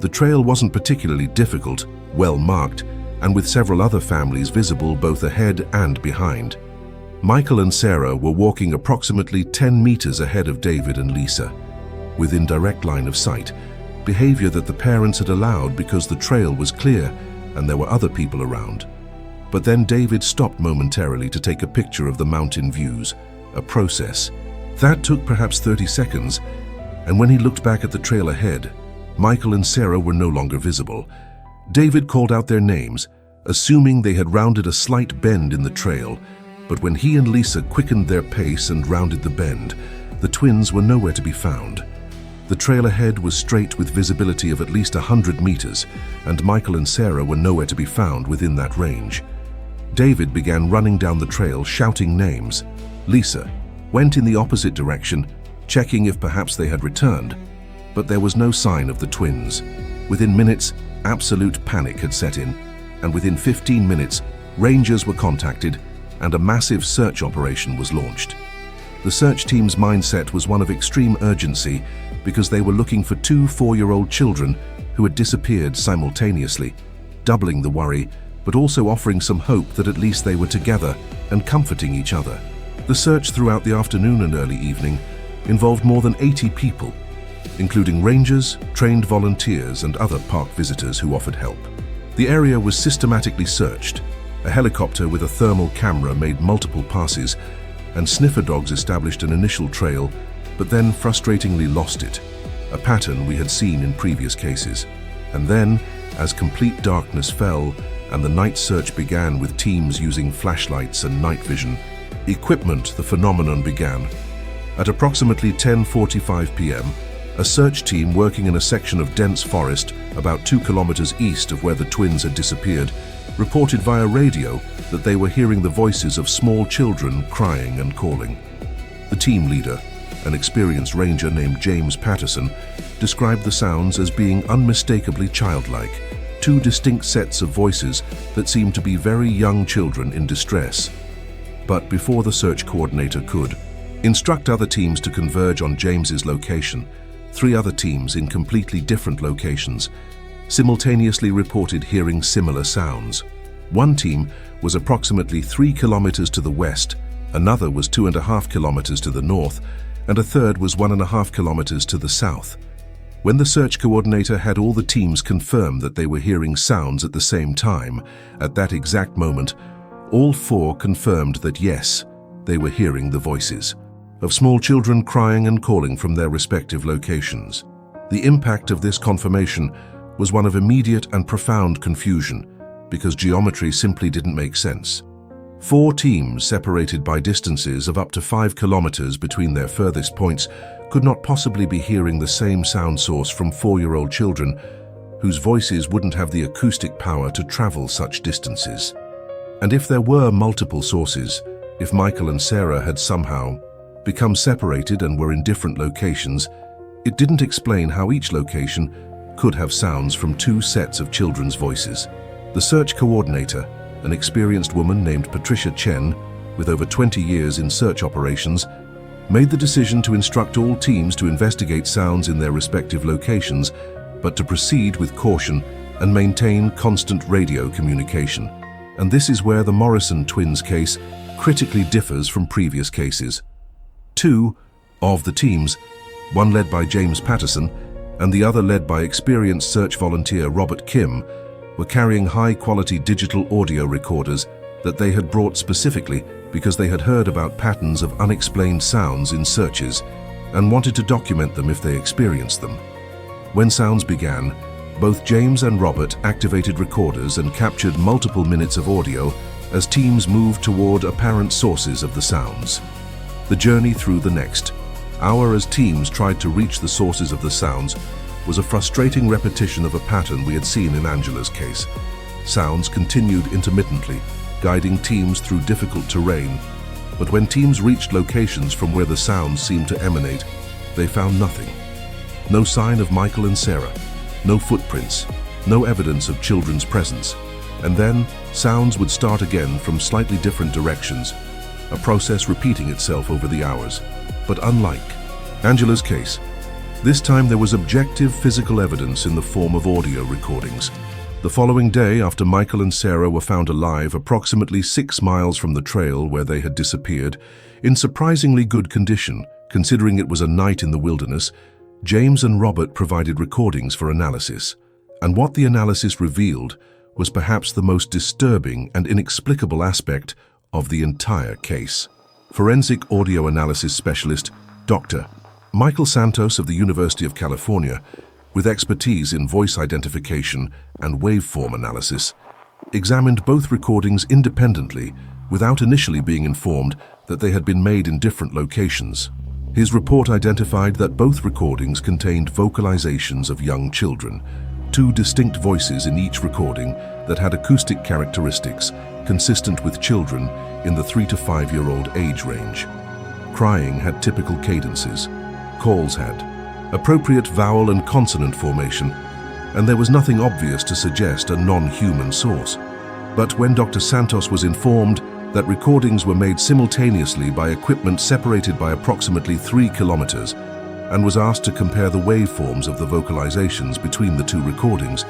The trail wasn't particularly difficult, well marked, and with several other families visible both ahead and behind. Michael and Sarah were walking approximately 10 meters ahead of David and Lisa, within direct line of sight, behavior that the parents had allowed because the trail was clear and there were other people around. But then David stopped momentarily to take a picture of the mountain views, a process. That took perhaps 30 seconds, and when he looked back at the trail ahead, Michael and Sarah were no longer visible. David called out their names, assuming they had rounded a slight bend in the trail, but when he and Lisa quickened their pace and rounded the bend, the twins were nowhere to be found. The trail ahead was straight with visibility of at least 100 meters, and Michael and Sarah were nowhere to be found within that range. David began running down the trail, shouting names. Lisa went in the opposite direction, checking if perhaps they had returned, but there was no sign of the twins. Within minutes, absolute panic had set in, and within 15 minutes, rangers were contacted and a massive search operation was launched. The search team's mindset was one of extreme urgency because they were looking for two 4-year-old children who had disappeared simultaneously, doubling the worry, but also offering some hope that at least they were together and comforting each other. The search throughout the afternoon and early evening involved more than 80 people, including rangers, trained volunteers, and other park visitors who offered help. The area was systematically searched. A helicopter with a thermal camera made multiple passes, and sniffer dogs established an initial trail, but then frustratingly lost it, a pattern we had seen in previous cases. And then, as complete darkness fell and the night search began with teams using flashlights and night vision equipment, the phenomenon began. At approximately 10:45 p.m., a search team working in a section of dense forest about 2 kilometers east of where the twins had disappeared reported via radio that they were hearing the voices of small children crying and calling. The team leader, an experienced ranger named James Patterson, described the sounds as being unmistakably childlike, two distinct sets of voices that seemed to be very young children in distress. But before the search coordinator could instruct other teams to converge on James's location, 3 other teams in completely different locations simultaneously reported hearing similar sounds. One team was approximately 3 kilometers to the west, another was 2.5 kilometers to the north, and a third was 1.5 kilometers to the south. When the search coordinator had all the teams confirm that they were hearing sounds at the same time, at that exact moment, all 4 confirmed that yes, they were hearing the voices of small children crying and calling from their respective locations. The impact of this confirmation was one of immediate and profound confusion, because geometry simply didn't make sense. 4 teams separated by distances of up to 5 kilometers between their furthest points could not possibly be hearing the same sound source from 4-year-old children whose voices wouldn't have the acoustic power to travel such distances. And if there were multiple sources, if Michael and Sarah had somehow become separated and were in different locations, it didn't explain how each location could have sounds from 2 sets of children's voices. The search coordinator, an experienced woman named Patricia Chen, with over 20 years in search operations, made the decision to instruct all teams to investigate sounds in their respective locations, but to proceed with caution and maintain constant radio communication. And this is where the Morrison twins case critically differs from previous cases. 2 of the teams, one led by James Patterson and the other led by experienced search volunteer Robert Kim, were carrying high-quality digital audio recorders that they had brought specifically because they had heard about patterns of unexplained sounds in searches and wanted to document them if they experienced them. When sounds began, both James and Robert activated recorders and captured multiple minutes of audio as teams moved toward apparent sources of the sounds. The journey through the next hour as teams tried to reach the sources of the sounds was a frustrating repetition of a pattern we had seen in Angela's case. Sounds continued intermittently, guiding teams through difficult terrain, but when teams reached locations from where the sounds seemed to emanate, they found nothing. No sign of Michael and Sarah, no footprints, no evidence of children's presence, and then sounds would start again from slightly different directions, a process repeating itself over the hours. But unlike Angela's case, this time there was objective physical evidence in the form of audio recordings. The following day, after Michael and Sarah were found alive approximately 6 miles from the trail where they had disappeared, in surprisingly good condition, considering it was a night in the wilderness, James and Robert provided recordings for analysis, and what the analysis revealed was perhaps the most disturbing and inexplicable aspect of the entire case. Forensic audio analysis specialist, Dr. Michael Santos of the University of California, with expertise in voice identification and waveform analysis, examined both recordings independently without initially being informed that they had been made in different locations. His report identified that both recordings contained vocalizations of young children, two distinct voices in each recording that had acoustic characteristics consistent with children in the 3 to 5-year-old age range. Crying had typical cadences, calls had appropriate vowel and consonant formation, and there was nothing obvious to suggest a non-human source. But when Dr. Santos was informed that recordings were made simultaneously by equipment separated by approximately 3 kilometers, and was asked to compare the waveforms of the vocalizations between the two recordings,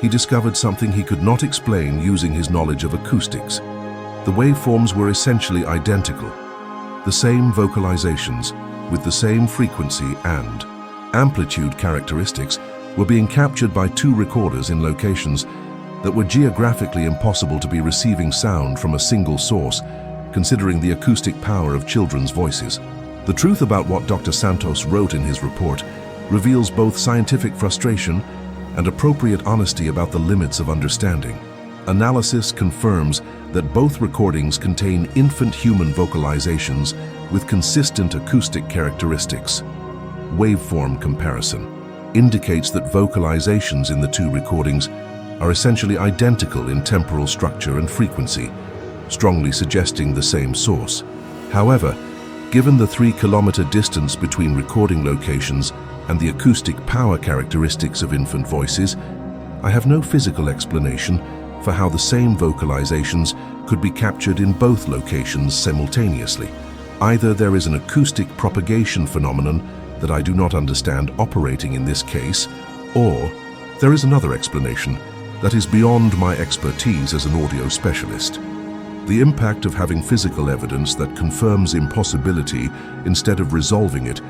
he discovered something he could not explain using his knowledge of acoustics. The waveforms were essentially identical, the same vocalizations with the same frequency and amplitude characteristics were being captured by two recorders in locations that were geographically impossible to be receiving sound from a single source, considering the acoustic power of children's voices. The truth about what Dr. Santos wrote in his report reveals both scientific frustration and appropriate honesty about the limits of understanding. Analysis confirms that both recordings contain infant human vocalizations with consistent acoustic characteristics. Waveform comparison indicates that vocalizations in the two recordings are essentially identical in temporal structure and frequency, strongly suggesting the same source. However, given the 3-kilometer distance between recording locations and the acoustic power characteristics of infant voices, I have no physical explanation for how the same vocalizations could be captured in both locations simultaneously. Either there is an acoustic propagation phenomenon that I do not understand operating in this case, or there is another explanation that is beyond my expertise as an audio specialist. The impact of having physical evidence that confirms impossibility instead of resolving it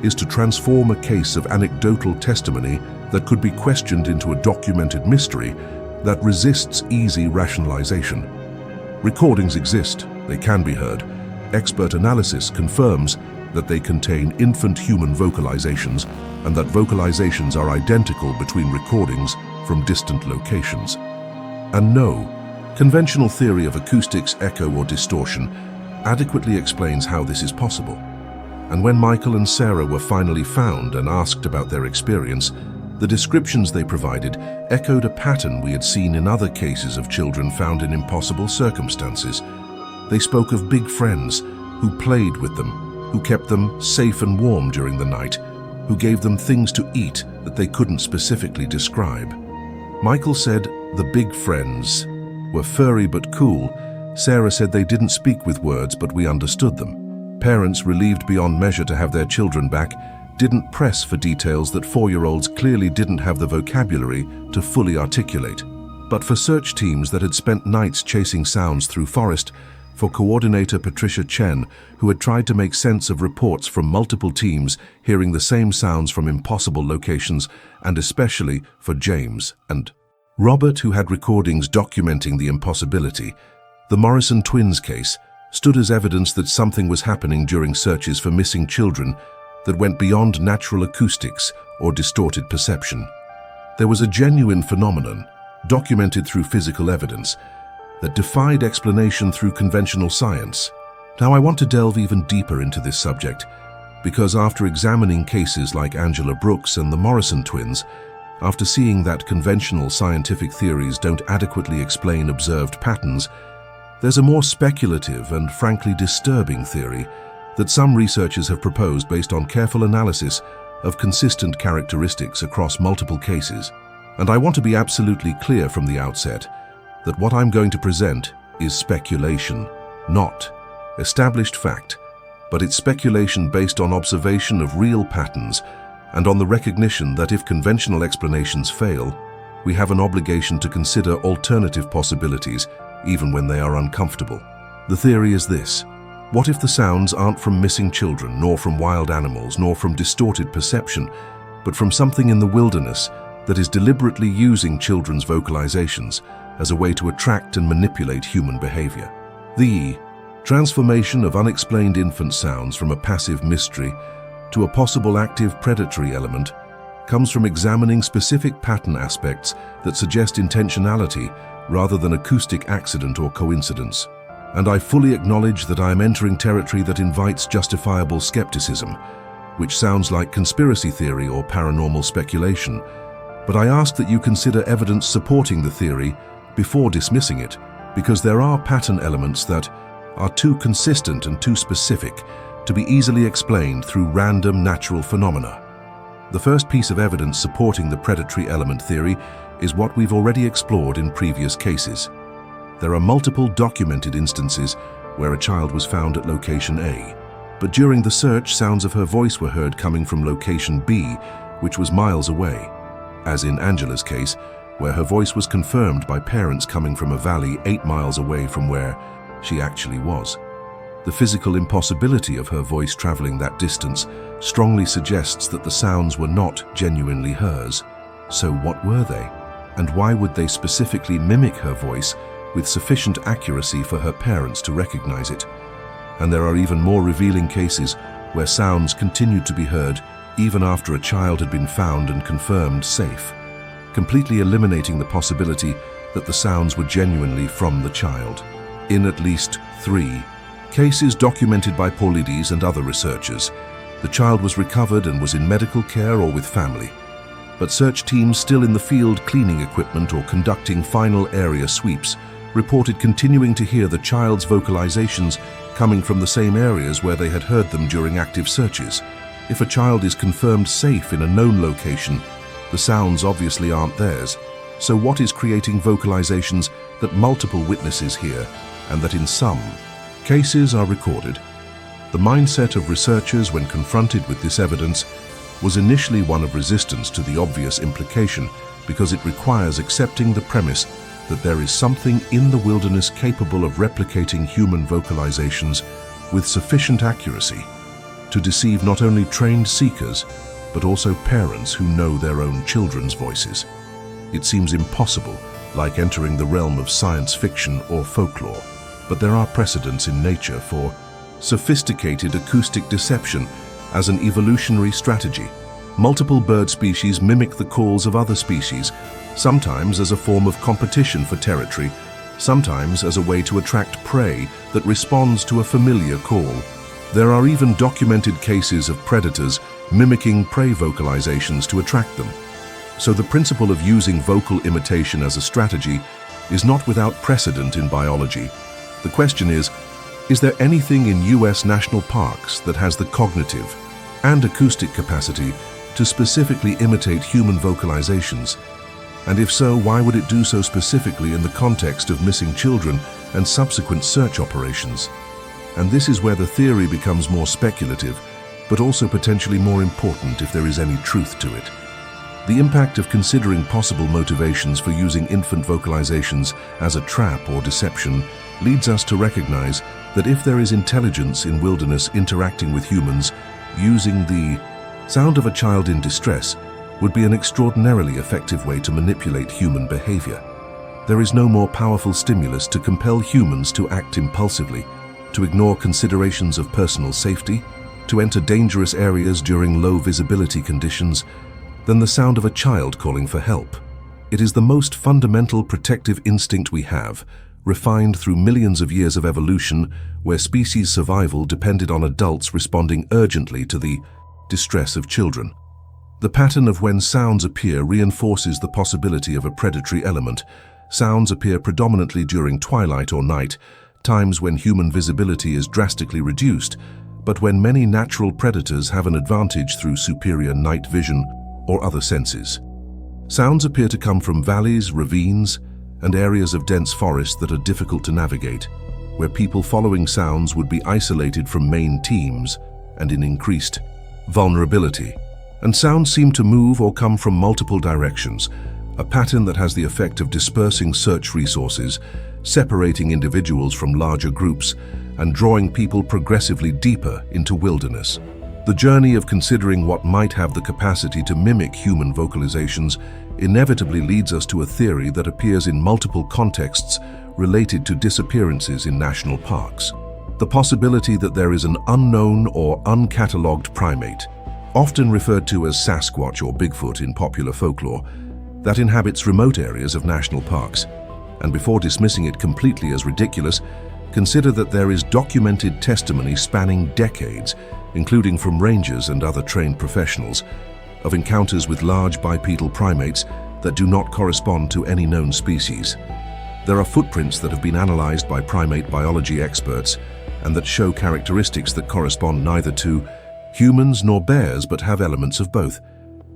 is to transform a case of anecdotal testimony that could be questioned into a documented mystery that resists easy rationalization. Recordings exist, they can be heard. Expert analysis confirms that they contain infant human vocalizations and that vocalizations are identical between recordings from distant locations. And no, conventional theory of acoustics, echo, or distortion adequately explains how this is possible. And when Michael and Sarah were finally found and asked about their experience, the descriptions they provided echoed a pattern we had seen in other cases of children found in impossible circumstances. They spoke of big friends who played with them, who kept them safe and warm during the night, who gave them things to eat that they couldn't specifically describe. Michael said the big friends were furry but cool. Sarah said they didn't speak with words, but we understood them. Parents, relieved beyond measure to have their children back, didn't press for details that 4-year-olds clearly didn't have the vocabulary to fully articulate. But for search teams that had spent nights chasing sounds through forest, for coordinator Patricia Chen, who had tried to make sense of reports from multiple teams hearing the same sounds from impossible locations, and especially for James and Robert, who had recordings documenting the impossibility, the Morrison twins case stood as evidence that something was happening during searches for missing children that went beyond natural acoustics or distorted perception. There was a genuine phenomenon, documented through physical evidence, that defied explanation through conventional science. Now I want to delve even deeper into this subject, because after examining cases like Angela Brooks and the Morrison twins, after seeing that conventional scientific theories don't adequately explain observed patterns, there's a more speculative and frankly disturbing theory that some researchers have proposed based on careful analysis of consistent characteristics across multiple cases. And I want to be absolutely clear from the outset that what I'm going to present is speculation, not established fact, but it's speculation based on observation of real patterns and on the recognition that if conventional explanations fail, we have an obligation to consider alternative possibilities even when they are uncomfortable. The theory is this: what if the sounds aren't from missing children, nor from wild animals, nor from distorted perception, but from something in the wilderness that is deliberately using children's vocalizations as a way to attract and manipulate human behavior. The transformation of unexplained infant sounds from a passive mystery to a possible active predatory element comes from examining specific pattern aspects that suggest intentionality rather than acoustic accident or coincidence. And I fully acknowledge that I am entering territory that invites justifiable skepticism, which sounds like conspiracy theory or paranormal speculation. But I ask that you consider evidence supporting the theory before dismissing it, because there are pattern elements that are too consistent and too specific to be easily explained through random natural phenomena. The first piece of evidence supporting the predatory element theory is what we've already explored in previous cases. There are multiple documented instances where a child was found at location A, but during the search, sounds of her voice were heard coming from location B, which was miles away, as in Angela's case, where her voice was confirmed by parents coming from a valley 8 miles away from where she actually was. The physical impossibility of her voice traveling that distance strongly suggests that the sounds were not genuinely hers. So what were they? And why would they specifically mimic her voice with sufficient accuracy for her parents to recognize it? And there are even more revealing cases where sounds continued to be heard even after a child had been found and confirmed safe, completely eliminating the possibility that the sounds were genuinely from the child. In at least 3 cases documented by Paulides and other researchers, the child was recovered and was in medical care or with family. But search teams still in the field cleaning equipment or conducting final area sweeps reported continuing to hear the child's vocalizations coming from the same areas where they had heard them during active searches. If a child is confirmed safe in a known location, the sounds obviously aren't theirs. So what is creating vocalizations that multiple witnesses hear and that in some cases are recorded? The mindset of researchers when confronted with this evidence was initially one of resistance to the obvious implication, because it requires accepting the premise that there is something in the wilderness capable of replicating human vocalizations with sufficient accuracy to deceive not only trained seekers, but also parents who know their own children's voices. It seems impossible, like entering the realm of science fiction or folklore, but there are precedents in nature for sophisticated acoustic deception as an evolutionary strategy. Multiple bird species mimic the calls of other species, sometimes as a form of competition for territory, sometimes as a way to attract prey that responds to a familiar call. There are even documented cases of predators mimicking prey vocalizations to attract them. So the principle of using vocal imitation as a strategy is not without precedent in biology. The question is there anything in US national parks that has the cognitive and acoustic capacity to specifically imitate human vocalizations? And if so, why would it do so specifically in the context of missing children and subsequent search operations? And this is where the theory becomes more speculative, but also potentially more important if there is any truth to it. The impact of considering possible motivations for using infant vocalizations as a trap or deception leads us to recognize that if there is intelligence in wilderness interacting with humans, using the sound of a child in distress would be an extraordinarily effective way to manipulate human behavior. There is no more powerful stimulus to compel humans to act impulsively, to ignore considerations of personal safety, to enter dangerous areas during low visibility conditions, than the sound of a child calling for help. It is the most fundamental protective instinct we have, refined through millions of years of evolution, where species survival depended on adults responding urgently to the distress of children. The pattern of when sounds appear reinforces the possibility of a predatory element. Sounds appear predominantly during twilight or night, times when human visibility is drastically reduced, but when many natural predators have an advantage through superior night vision or other senses. Sounds appear to come from valleys, ravines, and areas of dense forest that are difficult to navigate, where people following sounds would be isolated from main teams and in increased vulnerability. And sounds seem to move or come from multiple directions, a pattern that has the effect of dispersing search resources, separating individuals from larger groups, and drawing people progressively deeper into wilderness. The journey of considering what might have the capacity to mimic human vocalizations inevitably leads us to a theory that appears in multiple contexts related to disappearances in national parks. The possibility that there is an unknown or uncatalogued primate, often referred to as Sasquatch or Bigfoot in popular folklore, that inhabits remote areas of national parks. And before dismissing it completely as ridiculous, consider that there is documented testimony spanning decades, including from rangers and other trained professionals, of encounters with large bipedal primates that do not correspond to any known species. There are footprints that have been analyzed by primate biology experts and that show characteristics that correspond neither to humans nor bears but have elements of both.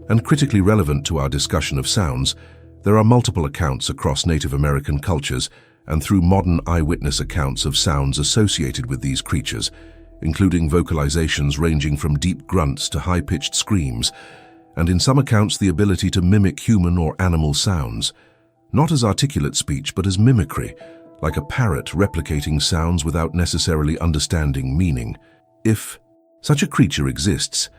And critically relevant to our discussion of sounds, there are multiple accounts across Native American cultures and through modern eyewitness accounts of sounds associated with these creatures, including vocalizations ranging from deep grunts to high-pitched screams, and in some accounts the ability to mimic human or animal sounds, not as articulate speech but as mimicry, like a parrot replicating sounds without necessarily understanding meaning. If such a creature exists,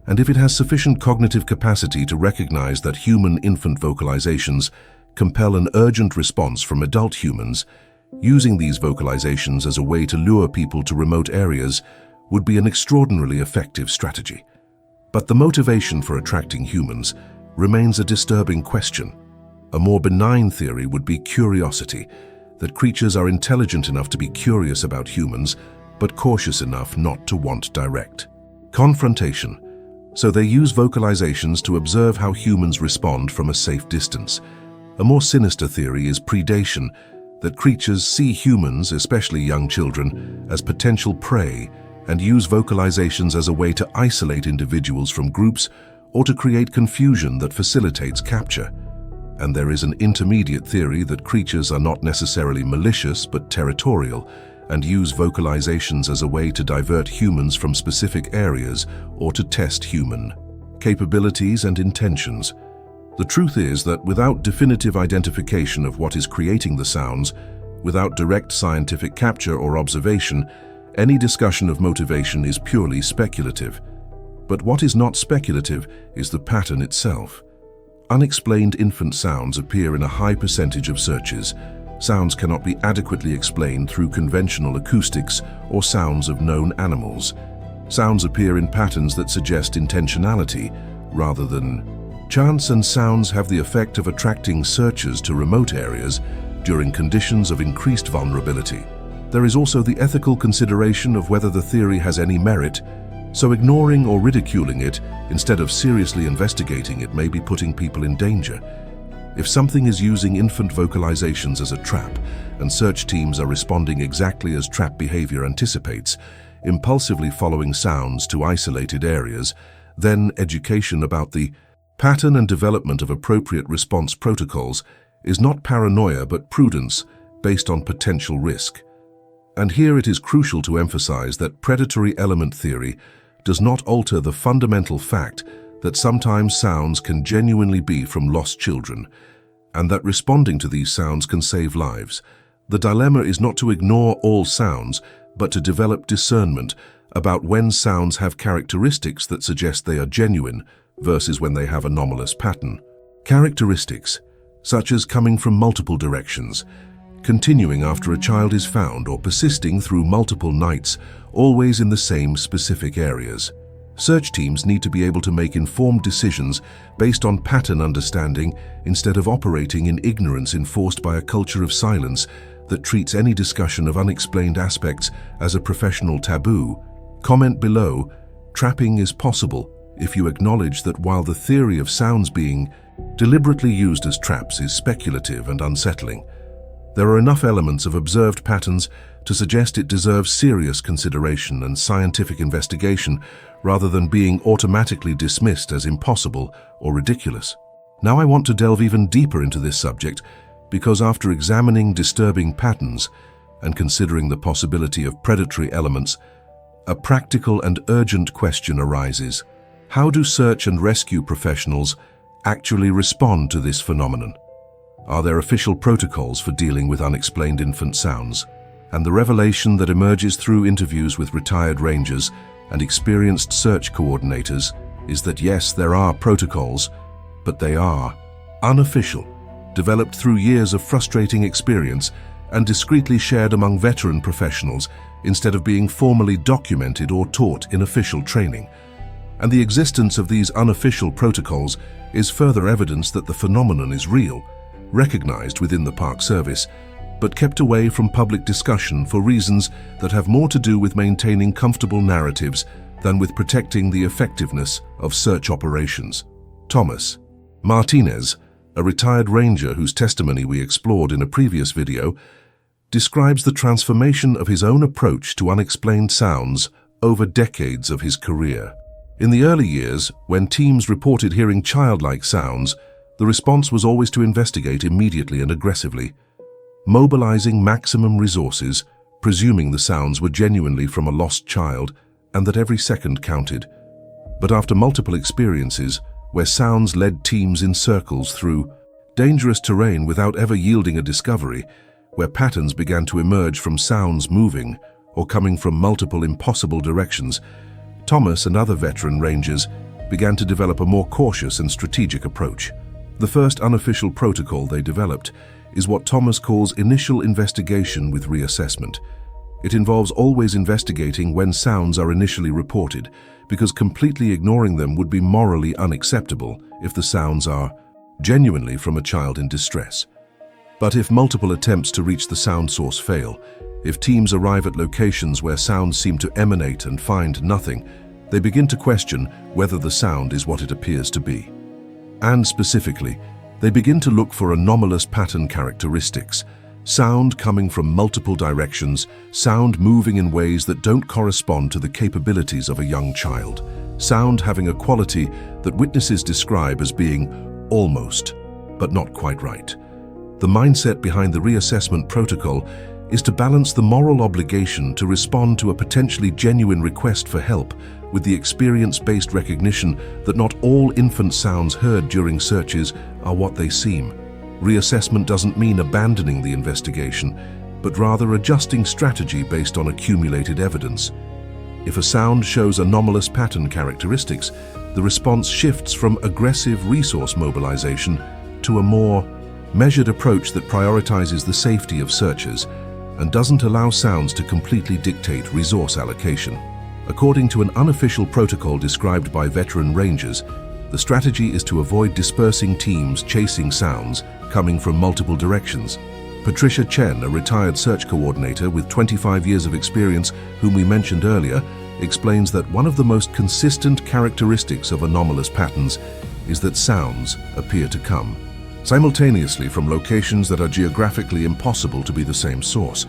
and if it has sufficient cognitive capacity to recognize that human infant vocalizations compel an urgent response from adult humans, using these vocalizations as a way to lure people to remote areas would be an extraordinarily effective strategy. But the motivation for attracting humans remains a disturbing question. A more benign theory would be curiosity, that creatures are intelligent enough to be curious about humans, but cautious enough not to want direct confrontation. So they use vocalizations to observe how humans respond from a safe distance. A more sinister theory is predation, that creatures see humans, especially young children, as potential prey and use vocalizations as a way to isolate individuals from groups or to create confusion that facilitates capture. And there is an intermediate theory that creatures are not necessarily malicious but territorial and use vocalizations as a way to divert humans from specific areas or to test human capabilities and intentions. The truth is that without definitive identification of what is creating the sounds, without direct scientific capture or observation, any discussion of motivation is purely speculative. But what is not speculative is the pattern itself. Unexplained infant sounds appear in a high percentage of searches. Sounds cannot be adequately explained through conventional acoustics or sounds of known animals. Sounds appear in patterns that suggest intentionality rather than chance, and sounds have the effect of attracting searchers to remote areas during conditions of increased vulnerability. There is also the ethical consideration of whether the theory has any merit, so ignoring or ridiculing it instead of seriously investigating it may be putting people in danger. If something is using infant vocalizations as a trap and search teams are responding exactly as trap behavior anticipates, impulsively following sounds to isolated areas, then education about the pattern and development of appropriate response protocols is not paranoia but prudence based on potential risk. And here it is crucial to emphasize that predatory element theory does not alter the fundamental fact that sometimes sounds can genuinely be from lost children, and that responding to these sounds can save lives. The dilemma is not to ignore all sounds, but to develop discernment about when sounds have characteristics that suggest they are genuine versus when they have anomalous pattern. Characteristics, such as coming from multiple directions, continuing after a child is found, or persisting through multiple nights, always in the same specific areas. Search teams need to be able to make informed decisions based on pattern understanding instead of operating in ignorance enforced by a culture of silence that treats any discussion of unexplained aspects as a professional taboo. Comment below, trapping is possible if you acknowledge that while the theory of sounds being deliberately used as traps is speculative and unsettling, there are enough elements of observed patterns to suggest it deserves serious consideration and scientific investigation rather than being automatically dismissed as impossible or ridiculous. Now I want to delve even deeper into this subject because after examining disturbing patterns and considering the possibility of predatory elements, a practical and urgent question arises. How do search and rescue professionals actually respond to this phenomenon? Are there official protocols for dealing with unexplained infant sounds? And the revelation that emerges through interviews with retired rangers and experienced search coordinators is that yes, there are protocols, but they are unofficial, developed through years of frustrating experience and discreetly shared among veteran professionals instead of being formally documented or taught in official training. And the existence of these unofficial protocols is further evidence that the phenomenon is real, recognized within the Park Service, but kept away from public discussion for reasons that have more to do with maintaining comfortable narratives than with protecting the effectiveness of search operations. Thomas Martinez, a retired ranger whose testimony we explored in a previous video, describes the transformation of his own approach to unexplained sounds over decades of his career. In the early years, when teams reported hearing childlike sounds, the response was always to investigate immediately and aggressively, mobilizing maximum resources, presuming the sounds were genuinely from a lost child and that every second counted. But after multiple experiences, where sounds led teams in circles through dangerous terrain without ever yielding a discovery, where patterns began to emerge from sounds moving or coming from multiple impossible directions, Thomas and other veteran rangers began to develop a more cautious and strategic approach. The first unofficial protocol they developed is what Thomas calls initial investigation with reassessment. It involves always investigating when sounds are initially reported, because completely ignoring them would be morally unacceptable if the sounds are genuinely from a child in distress. But if multiple attempts to reach the sound source fail, if teams arrive at locations where sounds seem to emanate and find nothing, they begin to question whether the sound is what it appears to be. And specifically, they begin to look for anomalous pattern characteristics, sound coming from multiple directions, sound moving in ways that don't correspond to the capabilities of a young child, sound having a quality that witnesses describe as being almost, but not quite right. The mindset behind the reassessment protocol is to balance the moral obligation to respond to a potentially genuine request for help with the experience-based recognition that not all infant sounds heard during searches are what they seem. Reassessment doesn't mean abandoning the investigation, but rather adjusting strategy based on accumulated evidence. If a sound shows anomalous pattern characteristics, the response shifts from aggressive resource mobilization to a more measured approach that prioritizes the safety of searchers and doesn't allow sounds to completely dictate resource allocation. According to an unofficial protocol described by veteran rangers, the strategy is to avoid dispersing teams chasing sounds coming from multiple directions. Patricia Chen, a retired search coordinator with 25 years of experience whom we mentioned earlier, explains that one of the most consistent characteristics of anomalous patterns is that sounds appear to come simultaneously from locations that are geographically impossible to be the same source.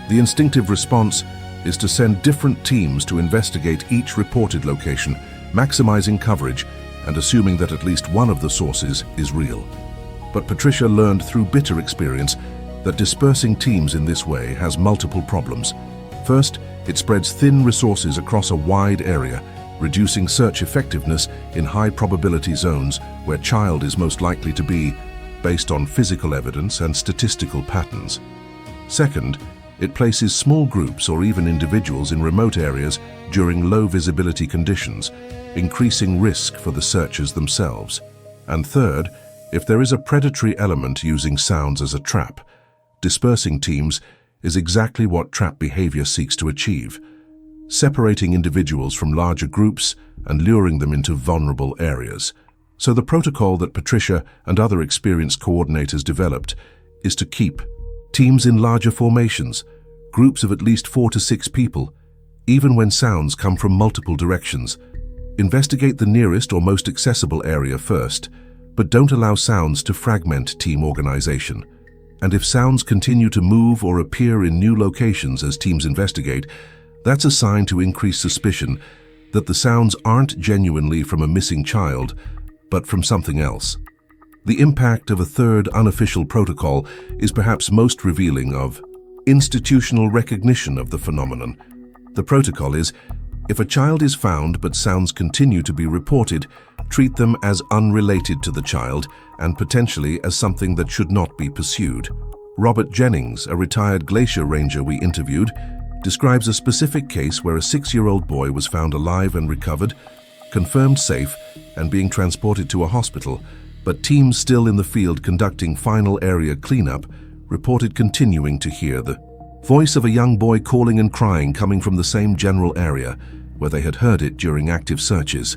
The instinctive response is to send different teams to investigate each reported location, maximizing coverage and assuming that at least one of the sources is real. But Patricia learned through bitter experience that dispersing teams in this way has multiple problems. First, it spreads thin resources across a wide area, reducing search effectiveness in high-probability zones where child is most likely to be, based on physical evidence and statistical patterns. Second, it places small groups or even individuals in remote areas during low-visibility conditions, increasing risk for the searchers themselves. And third, if there is a predatory element using sounds as a trap, dispersing teams is exactly what trap behavior seeks to achieve, separating individuals from larger groups and luring them into vulnerable areas. So the protocol that Patricia and other experienced coordinators developed is to keep teams in larger formations, groups of at least 4 to 6 people, even when sounds come from multiple directions. Investigate the nearest or most accessible area first, but don't allow sounds to fragment team organization. And if sounds continue to move or appear in new locations as teams investigate, that's a sign to increase suspicion that the sounds aren't genuinely from a missing child, but from something else. The impact of a third unofficial protocol is perhaps most revealing of institutional recognition of the phenomenon. The protocol is, if a child is found but sounds continue to be reported, treat them as unrelated to the child and potentially as something that should not be pursued. Robert Jennings, a retired glacier ranger we interviewed, describes a specific case where a 6-year-old boy was found alive and recovered, confirmed safe and being transported to a hospital, but teams still in the field conducting final area cleanup reported continuing to hear the voice of a young boy calling and crying coming from the same general area where they had heard it during active searches.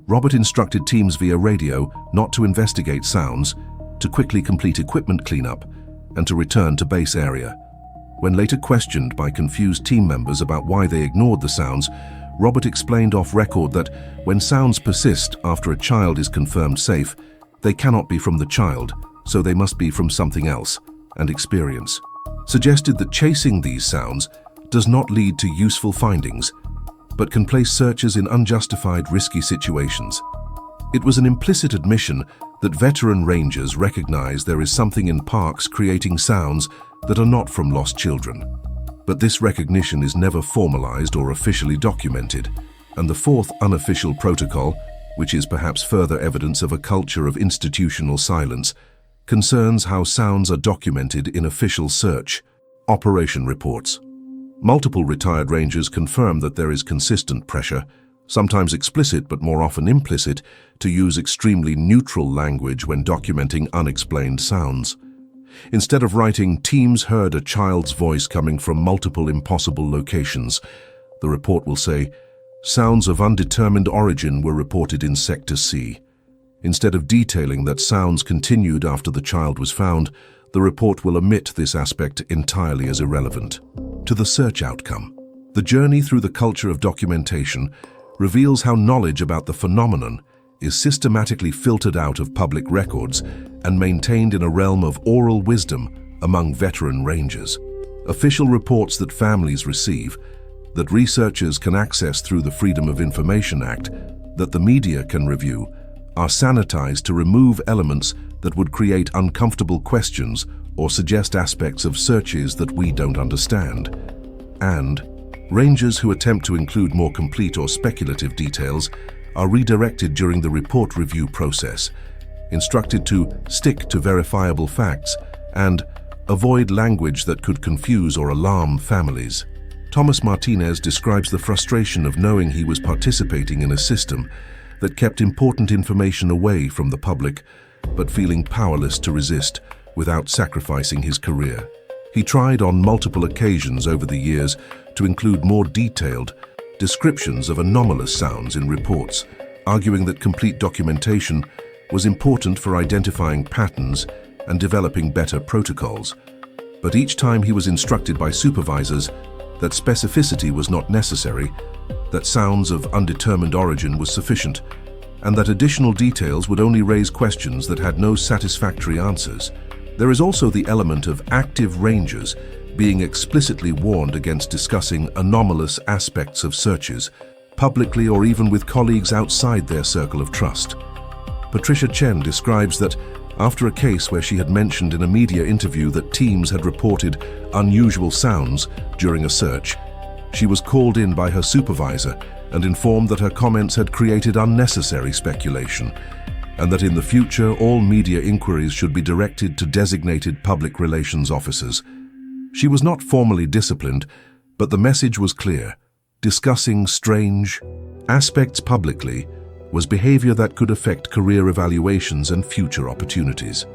Robert instructed teams via radio not to investigate sounds, to quickly complete equipment cleanup, and to return to base area. When later questioned by confused team members about why they ignored the sounds, Robert explained off record that when sounds persist after a child is confirmed safe, they cannot be from the child, so they must be from something else, and experience. Suggested that chasing these sounds does not lead to useful findings, but can place searchers in unjustified, risky situations. It was an implicit admission that veteran rangers recognize there is something in parks creating sounds that are not from lost children. But this recognition is never formalized or officially documented, and the fourth unofficial protocol, which is perhaps further evidence of a culture of institutional silence, concerns how sounds are documented in official search operation reports. Multiple retired rangers confirm that there is consistent pressure, sometimes explicit but more often implicit, to use extremely neutral language when documenting unexplained sounds. Instead of writing, "Teams heard a child's voice coming from multiple impossible locations," the report will say, "Sounds of undetermined origin were reported in Sector C." Instead of detailing that sounds continued after the child was found, the report will omit this aspect entirely as irrelevant. To the search outcome. The journey through the culture of documentation reveals how knowledge about the phenomenon is systematically filtered out of public records and maintained in a realm of oral wisdom among veteran rangers. Official reports that families receive, that researchers can access through the Freedom of Information Act, that the media can review, are sanitized to remove elements that would create uncomfortable questions or suggest aspects of searches that we don't understand. And rangers who attempt to include more complete or speculative details are redirected during the report review process, instructed to stick to verifiable facts and avoid language that could confuse or alarm families. Thomas Martinez describes the frustration of knowing he was participating in a system that kept important information away from the public, but feeling powerless to resist without sacrificing his career. He tried on multiple occasions over the years to include more detailed descriptions of anomalous sounds in reports, arguing that complete documentation was important for identifying patterns and developing better protocols. But each time he was instructed by supervisors that specificity was not necessary, that sounds of undetermined origin was sufficient, and that additional details would only raise questions that had no satisfactory answers. There is also the element of active rangers being explicitly warned against discussing anomalous aspects of searches, publicly or even with colleagues outside their circle of trust. Patricia Chen describes that after a case where she had mentioned in a media interview that teams had reported unusual sounds during a search, she was called in by her supervisor and informed that her comments had created unnecessary speculation, and that in the future all media inquiries should be directed to designated public relations officers. She was not formally disciplined, but the message was clear. Discussing strange aspects publicly was behavior that could affect career evaluations and future opportunities.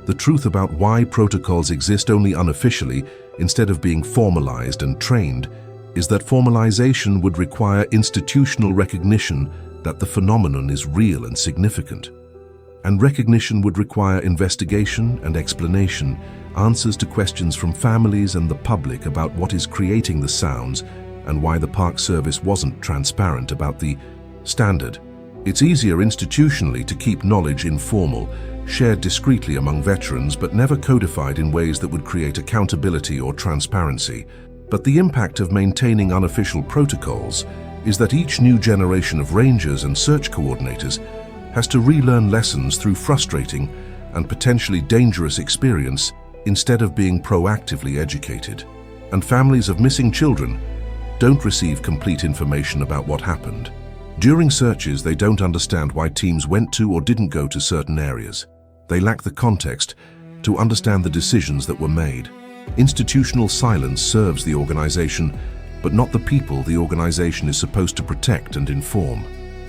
The truth about why protocols exist only unofficially instead of being formalized and trained is that formalization would require institutional recognition that the phenomenon is real and significant. And recognition would require investigation and explanation, answers to questions from families and the public about what is creating the sounds and why the Park Service wasn't transparent about the standard. It's easier institutionally to keep knowledge informal, shared discreetly among veterans but never codified in ways that would create accountability or transparency. But the impact of maintaining unofficial protocols is that each new generation of rangers and search coordinators has to relearn lessons through frustrating and potentially dangerous experience instead of being proactively educated. And families of missing children don't receive complete information about what happened. During searches, they don't understand why teams went to or didn't go to certain areas. They lack the context to understand the decisions that were made. Institutional silence serves the organization, but not the people the organization is supposed to protect and inform.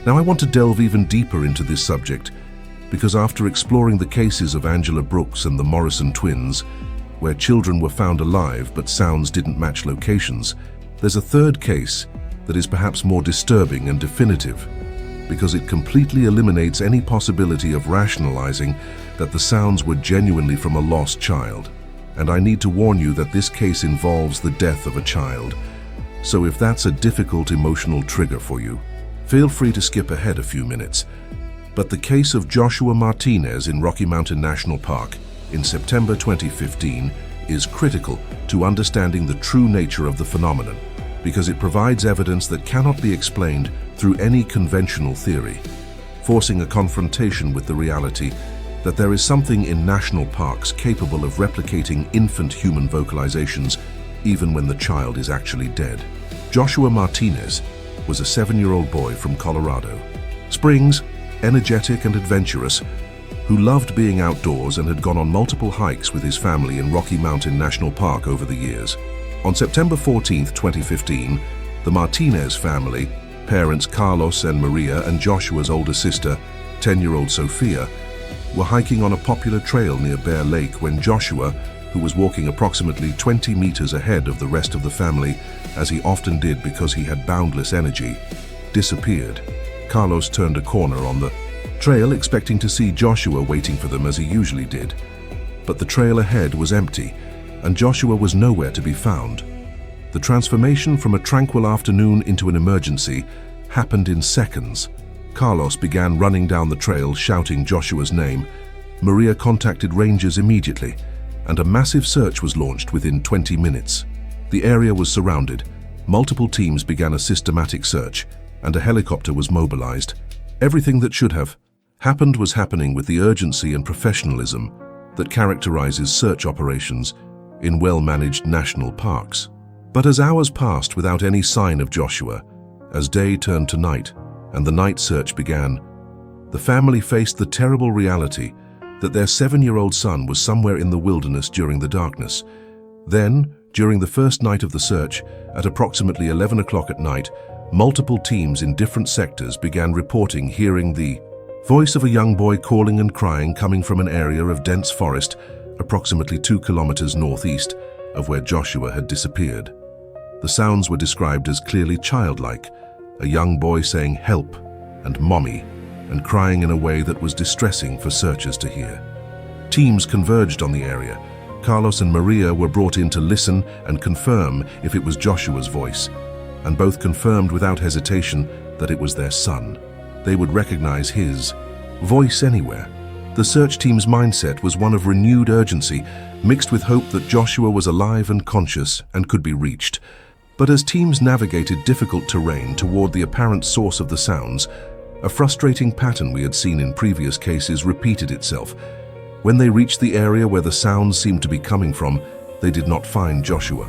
Now I want to delve even deeper into this subject, because after exploring the cases of Angela Brooks and the Morrison twins, where children were found alive but sounds didn't match locations, there's a third case that is perhaps more disturbing and definitive, because it completely eliminates any possibility of rationalizing that the sounds were genuinely from a lost child. And I need to warn you that this case involves the death of a child. So if that's a difficult emotional trigger for you, feel free to skip ahead a few minutes. But the case of Joshua Martinez in Rocky Mountain National Park in September 2015 is critical to understanding the true nature of the phenomenon, because it provides evidence that cannot be explained through any conventional theory, forcing a confrontation with the reality that there is something in national parks capable of replicating infant human vocalizations even when the child is actually dead. Joshua Martinez was a 7-year-old boy from Colorado Springs, energetic and adventurous, who loved being outdoors and had gone on multiple hikes with his family in Rocky Mountain National Park over the years. On September 14, 2015, the Martinez family, parents Carlos and Maria and Joshua's older sister, 10-year-old Sophia, were hiking on a popular trail near Bear Lake when Joshua, who was walking approximately 20 meters ahead of the rest of the family, as he often did because he had boundless energy, disappeared. Carlos turned a corner on the trail expecting to see Joshua waiting for them as he usually did. But the trail ahead was empty, and Joshua was nowhere to be found. The transformation from a tranquil afternoon into an emergency happened in seconds. Carlos began running down the trail shouting Joshua's name. Maria contacted rangers immediately, and a massive search was launched within 20 minutes. The area was surrounded. Multiple teams began a systematic search, and a helicopter was mobilized. Everything that should have happened was happening with the urgency and professionalism that characterizes search operations in well-managed national parks. But as hours passed without any sign of Joshua, as day turned to night and the night search began, the family faced the terrible reality that their 7-year-old son was somewhere in the wilderness during the darkness. Then, during the first night of the search, at approximately 11 o'clock at night, multiple teams in different sectors began reporting hearing the voice of a young boy calling and crying coming from an area of dense forest approximately 2 kilometers northeast of where Joshua had disappeared. The sounds were described as clearly childlike, a young boy saying "help" and "mommy" and crying in a way that was distressing for searchers to hear. Teams converged on the area. Carlos and Maria were brought in to listen and confirm if it was Joshua's voice, and both confirmed without hesitation that it was their son. They would recognize his voice anywhere. The search team's mindset was one of renewed urgency, mixed with hope that Joshua was alive and conscious and could be reached. But as teams navigated difficult terrain toward the apparent source of the sounds, a frustrating pattern we had seen in previous cases repeated itself. When they reached the area where the sounds seemed to be coming from, they did not find Joshua.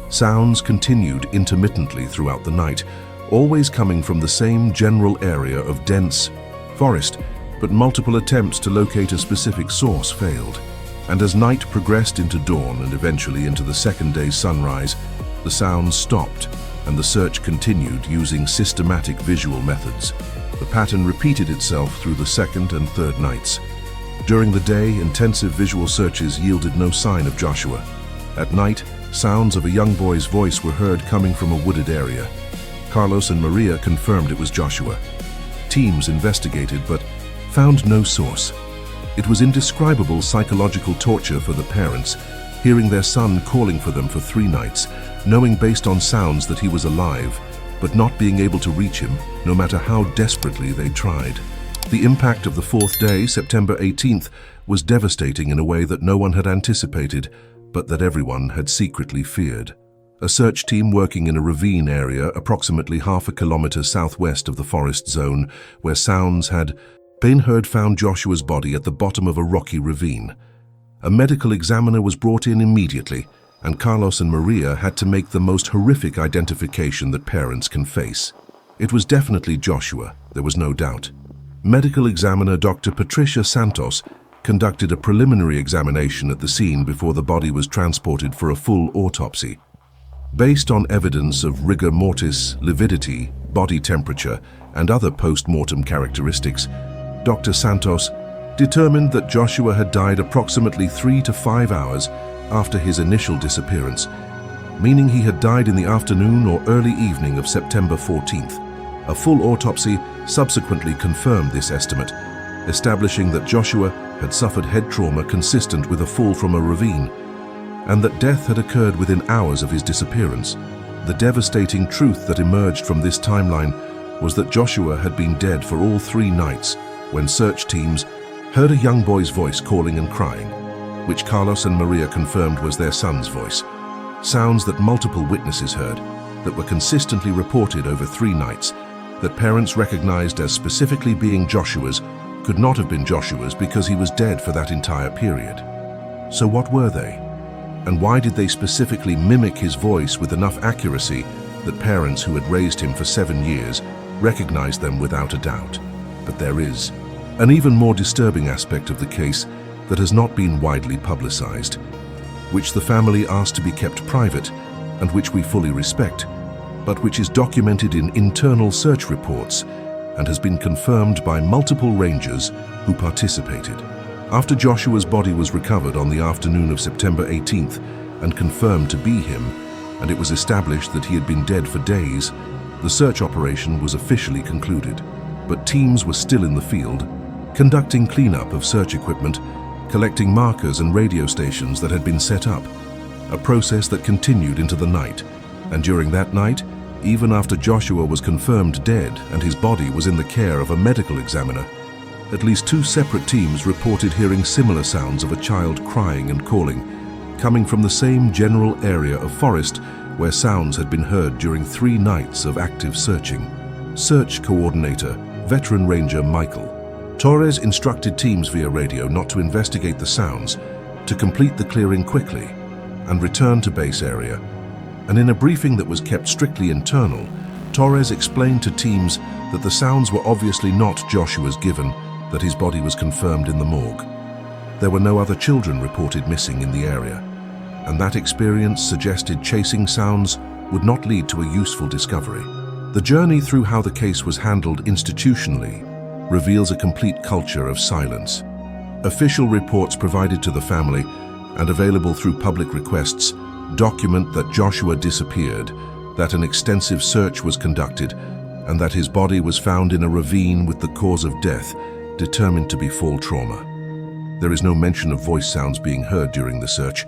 Sounds continued intermittently throughout the night, always coming from the same general area of dense forest, but multiple attempts to locate a specific source failed. And as night progressed into dawn and eventually into the second day's sunrise, the sounds stopped and the search continued using systematic visual methods. The pattern repeated itself through the second and third nights. During the day, intensive visual searches yielded no sign of Joshua. At night, sounds of a young boy's voice were heard coming from a wooded area. Carlos and Maria confirmed it was Joshua. Teams investigated but found no source. It was indescribable psychological torture for the parents, hearing their son calling for them for 3 nights, knowing based on sounds that he was alive, but not being able to reach him, no matter how desperately they tried. The impact of the 4th day, September 18th, was devastating in a way that no one had anticipated, but that everyone had secretly feared. A search team working in a ravine area approximately half a kilometer southwest of the forest zone, where sounds had been heard, found Joshua's body at the bottom of a rocky ravine. A medical examiner was brought in immediately, and Carlos and Maria had to make the most horrific identification that parents can face. It was definitely Joshua, there was no doubt. Medical examiner Dr. Patricia Santos conducted a preliminary examination at the scene before the body was transported for a full autopsy. Based on evidence of rigor mortis, lividity, body temperature, and other post-mortem characteristics, Dr. Santos determined that Joshua had died approximately 3 to 5 hours after his initial disappearance, meaning he had died in the afternoon or early evening of September 14th. A full autopsy subsequently confirmed this estimate, establishing that Joshua had suffered head trauma consistent with a fall from a ravine, and that death had occurred within hours of his disappearance. The devastating truth that emerged from this timeline was that Joshua had been dead for all 3 nights when search teams heard a young boy's voice calling and crying, which Carlos and Maria confirmed was their son's voice. Sounds that multiple witnesses heard, that were consistently reported over 3 nights, that parents recognized as specifically being Joshua's, could not have been Joshua's because he was dead for that entire period. So what were they? And why did they specifically mimic his voice with enough accuracy that parents who had raised him for 7 years recognized them without a doubt? But there is an even more disturbing aspect of the case that has not been widely publicized, which the family asked to be kept private and which we fully respect, but which is documented in internal search reports and has been confirmed by multiple rangers who participated. After Joshua's body was recovered on the afternoon of September 18th and confirmed to be him, and it was established that he had been dead for days, the search operation was officially concluded. But teams were still in the field, conducting cleanup of search equipment, collecting markers and radio stations that had been set up, a process that continued into the night. And during that night, even after Joshua was confirmed dead and his body was in the care of a medical examiner, at least 2 separate teams reported hearing similar sounds of a child crying and calling, coming from the same general area of forest where sounds had been heard during 3 nights of active searching. Search coordinator, veteran ranger Michael Torres instructed teams via radio not to investigate the sounds, to complete the clearing quickly, and return to base area. And in a briefing that was kept strictly internal, Torres explained to teams that the sounds were obviously not Joshua's, given that his body was confirmed in the morgue. There were no other children reported missing in the area, and that experience suggested chasing sounds would not lead to a useful discovery. The journey through how the case was handled institutionally reveals a complete culture of silence. Official reports provided to the family and available through public requests document that Joshua disappeared, that an extensive search was conducted, and that his body was found in a ravine with the cause of death determined to be fall trauma. There is no mention of voice sounds being heard during the search,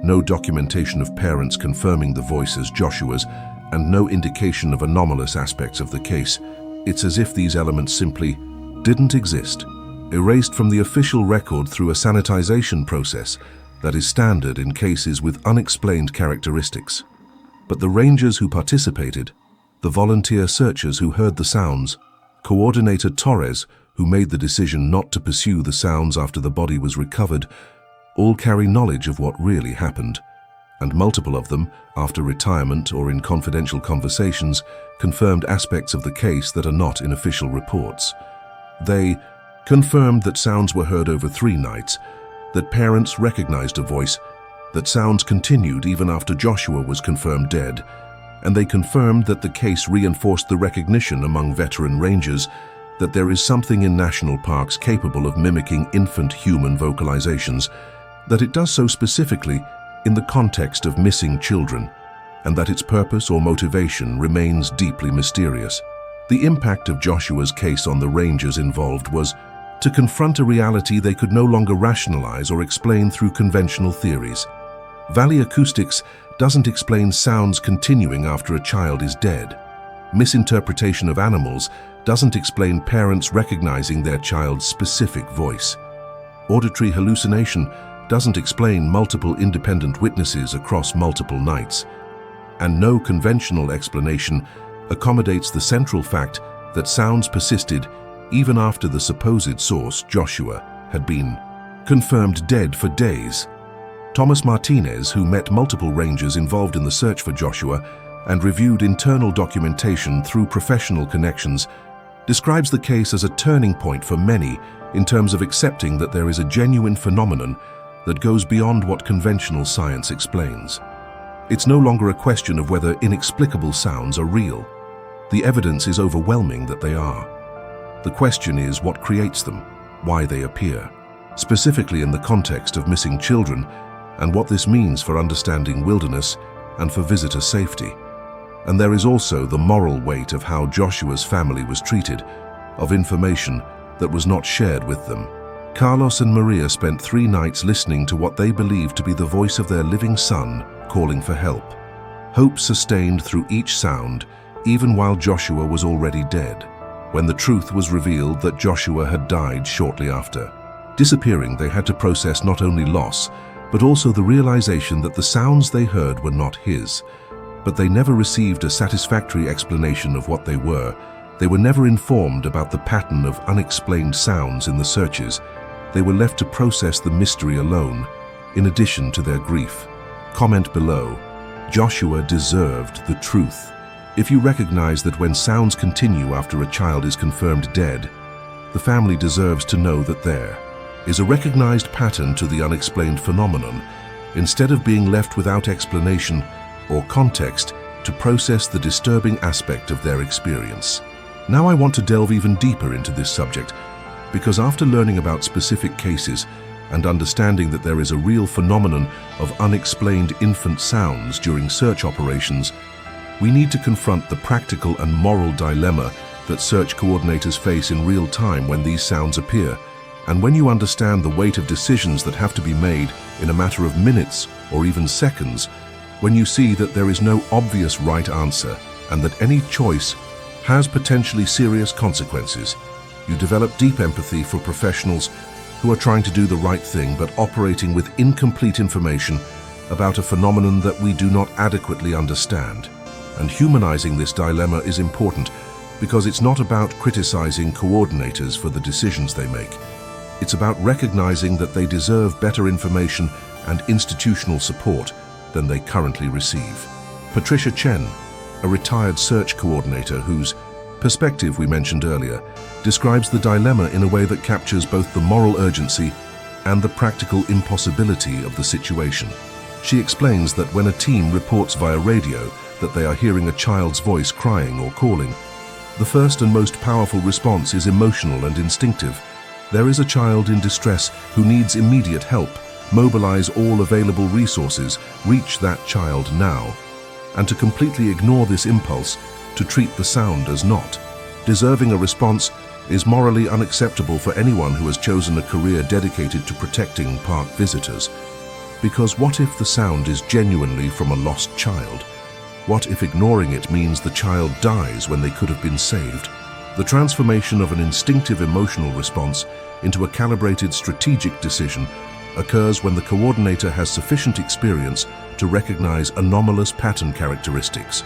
no documentation of parents confirming the voice as Joshua's, and no indication of anomalous aspects of the case. It's as if these elements simply didn't exist, erased from the official record through a sanitization process that is standard in cases with unexplained characteristics. But the rangers who participated, the volunteer searchers who heard the sounds, Coordinator Torres, who made the decision not to pursue the sounds after the body was recovered, all carry knowledge of what really happened, and multiple of them, after retirement or in confidential conversations, confirmed aspects of the case that are not in official reports. They confirmed that sounds were heard over 3 nights, that parents recognized a voice, that sounds continued even after Joshua was confirmed dead, and they confirmed that the case reinforced the recognition among veteran rangers that there is something in national parks capable of mimicking infant human vocalizations, that it does so specifically in the context of missing children, and that its purpose or motivation remains deeply mysterious. The impact of Joshua's case on the rangers involved was to confront a reality they could no longer rationalize or explain through conventional theories. Valley acoustics doesn't explain sounds continuing after a child is dead. Misinterpretation of animals doesn't explain parents recognizing their child's specific voice. Auditory hallucination doesn't explain multiple independent witnesses across multiple nights. And no conventional explanation accommodates the central fact that sounds persisted even after the supposed source, Joshua, had been confirmed dead for days. Thomas Martinez, who met multiple rangers involved in the search for Joshua and reviewed internal documentation through professional connections, describes the case as a turning point for many in terms of accepting that there is a genuine phenomenon that goes beyond what conventional science explains. It's no longer a question of whether inexplicable sounds are real. The evidence is overwhelming that they are. The question is what creates them, why they appear, specifically in the context of missing children, and what this means for understanding wilderness and for visitor safety. And there is also the moral weight of how Joshua's family was treated, of information that was not shared with them. Carlos and Maria spent 3 nights listening to what they believed to be the voice of their living son calling for help. Hope sustained through each sound, even while Joshua was already dead, when the truth was revealed that Joshua had died shortly after. Disappearing, they had to process not only loss, but also the realization that the sounds they heard were not his. But they never received a satisfactory explanation of what they were. They were never informed about the pattern of unexplained sounds in the searches. They were left to process the mystery alone, in addition to their grief. Comment below. Joshua deserved the truth. If you recognize that when sounds continue after a child is confirmed dead, the family deserves to know that there is a recognized pattern to the unexplained phenomenon, instead of being left without explanation or context to process the disturbing aspect of their experience. Now I want to delve even deeper into this subject, because after learning about specific cases and understanding that there is a real phenomenon of unexplained infant sounds during search operations, we need to confront the practical and moral dilemma that search coordinators face in real time when these sounds appear. And when you understand the weight of decisions that have to be made in a matter of minutes or even seconds, when you see that there is no obvious right answer and that any choice has potentially serious consequences, you develop deep empathy for professionals who are trying to do the right thing but operating with incomplete information about a phenomenon that we do not adequately understand. And humanizing this dilemma is important because it's not about criticizing coordinators for the decisions they make. It's about recognizing that they deserve better information and institutional support than they currently receive. Patricia Chen, a retired search coordinator whose perspective we mentioned earlier, describes the dilemma in a way that captures both the moral urgency and the practical impossibility of the situation. She explains that when a team reports via radio that they are hearing a child's voice crying or calling, the first and most powerful response is emotional and instinctive. There is a child in distress who needs immediate help. Mobilize all available resources, reach that child now. And to completely ignore this impulse, to treat the sound as not deserving a response, is morally unacceptable for anyone who has chosen a career dedicated to protecting park visitors. Because what if the sound is genuinely from a lost child? What if ignoring it means the child dies when they could have been saved? The transformation of an instinctive emotional response into a calibrated strategic decision occurs when the coordinator has sufficient experience to recognize anomalous pattern characteristics,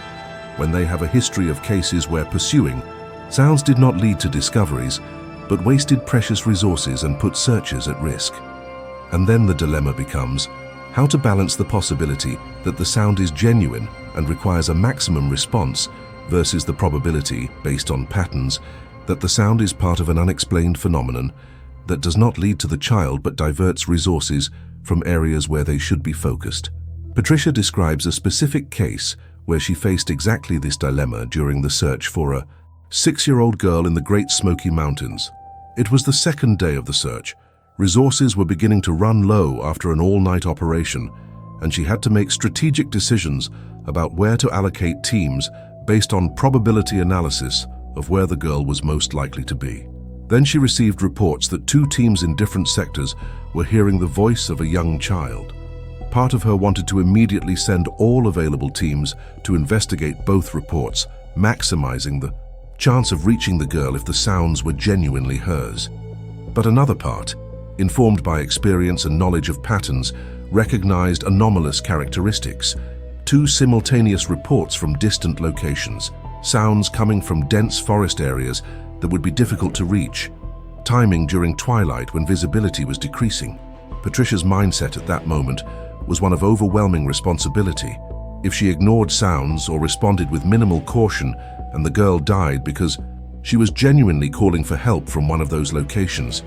when they have a history of cases where pursuing sounds did not lead to discoveries, but wasted precious resources and put searchers at risk. And then the dilemma becomes how to balance the possibility that the sound is genuine and requires a maximum response versus the probability, based on patterns, that the sound is part of an unexplained phenomenon that does not lead to the child but diverts resources from areas where they should be focused. Patricia describes a specific case where she faced exactly this dilemma during the search for a 6-year-old girl in the Great Smoky Mountains. It was the second day of the search. Resources were beginning to run low after an all-night operation, and she had to make strategic decisions about where to allocate teams based on probability analysis of where the girl was most likely to be. Then she received reports that 2 teams in different sectors were hearing the voice of a young child. Part of her wanted to immediately send all available teams to investigate both reports, maximizing the chance of reaching the girl if the sounds were genuinely hers. But another part, informed by experience and knowledge of patterns, recognized anomalous characteristics. 2 simultaneous reports from distant locations, sounds coming from dense forest areas that would be difficult to reach, timing during twilight when visibility was decreasing. Patricia's mindset at that moment was one of overwhelming responsibility. If she ignored sounds or responded with minimal caution and the girl died because she was genuinely calling for help from one of those locations,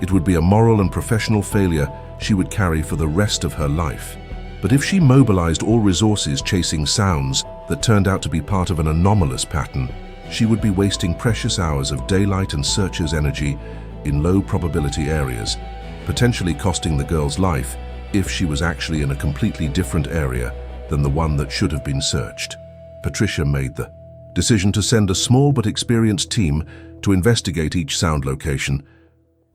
It would be a moral and professional failure she would carry for the rest of her life. But if she mobilized all resources chasing sounds that turned out to be part of an anomalous pattern, she would be wasting precious hours of daylight and searchers' energy in low-probability areas, potentially costing the girl's life if she was actually in a completely different area than the one that should have been searched. Patricia made the decision to send a small but experienced team to investigate each sound location,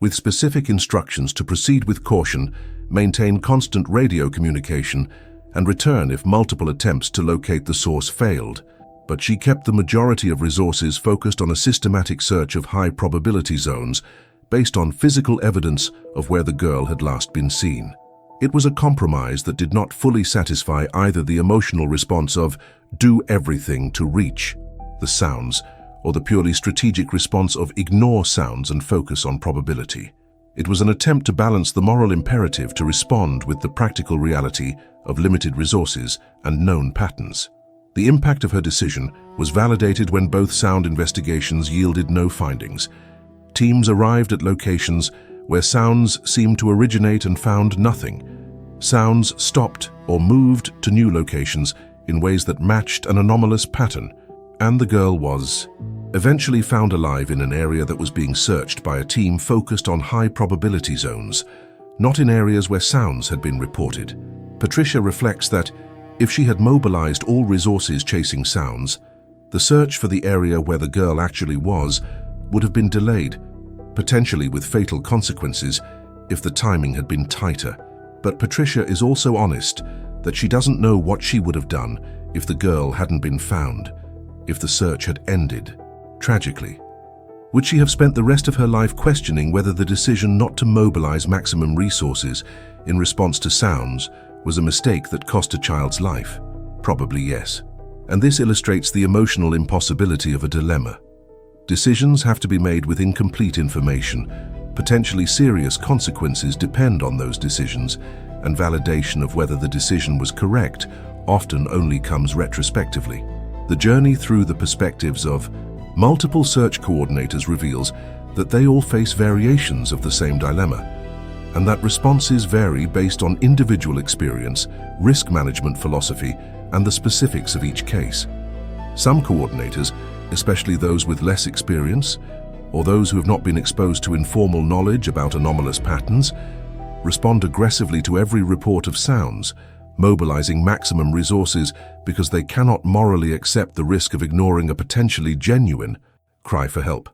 with specific instructions to proceed with caution, maintain constant radio communication, and return if multiple attempts to locate the source failed. But she kept the majority of resources focused on a systematic search of high-probability zones based on physical evidence of where the girl had last been seen. It was a compromise that did not fully satisfy either the emotional response of do everything to reach the sounds or the purely strategic response of ignore sounds and focus on probability. It was an attempt to balance the moral imperative to respond with the practical reality of limited resources and known patterns. The impact of her decision was validated when both sound investigations yielded no findings. Teams arrived at locations where sounds seemed to originate and found nothing. Sounds stopped or moved to new locations in ways that matched an anomalous pattern, and the girl was eventually found alive in an area that was being searched by a team focused on high-probability zones, not in areas where sounds had been reported. Patricia reflects that if she had mobilized all resources chasing sounds, the search for the area where the girl actually was would have been delayed, potentially with fatal consequences if the timing had been tighter. But Patricia is also honest that she doesn't know what she would have done if the girl hadn't been found, if the search had ended tragically. Would she have spent the rest of her life questioning whether the decision not to mobilize maximum resources in response to sounds was a mistake that cost a child's life? Probably yes. And this illustrates the emotional impossibility of a dilemma. Decisions have to be made with incomplete information. Potentially serious consequences depend on those decisions, and validation of whether the decision was correct often only comes retrospectively. The journey through the perspectives of multiple search coordinators reveals that they all face variations of the same dilemma, and that responses vary based on individual experience, risk management philosophy, and the specifics of each case. Some coordinators, especially those with less experience, or those who have not been exposed to informal knowledge about anomalous patterns, respond aggressively to every report of sounds, mobilizing maximum resources because they cannot morally accept the risk of ignoring a potentially genuine cry for help.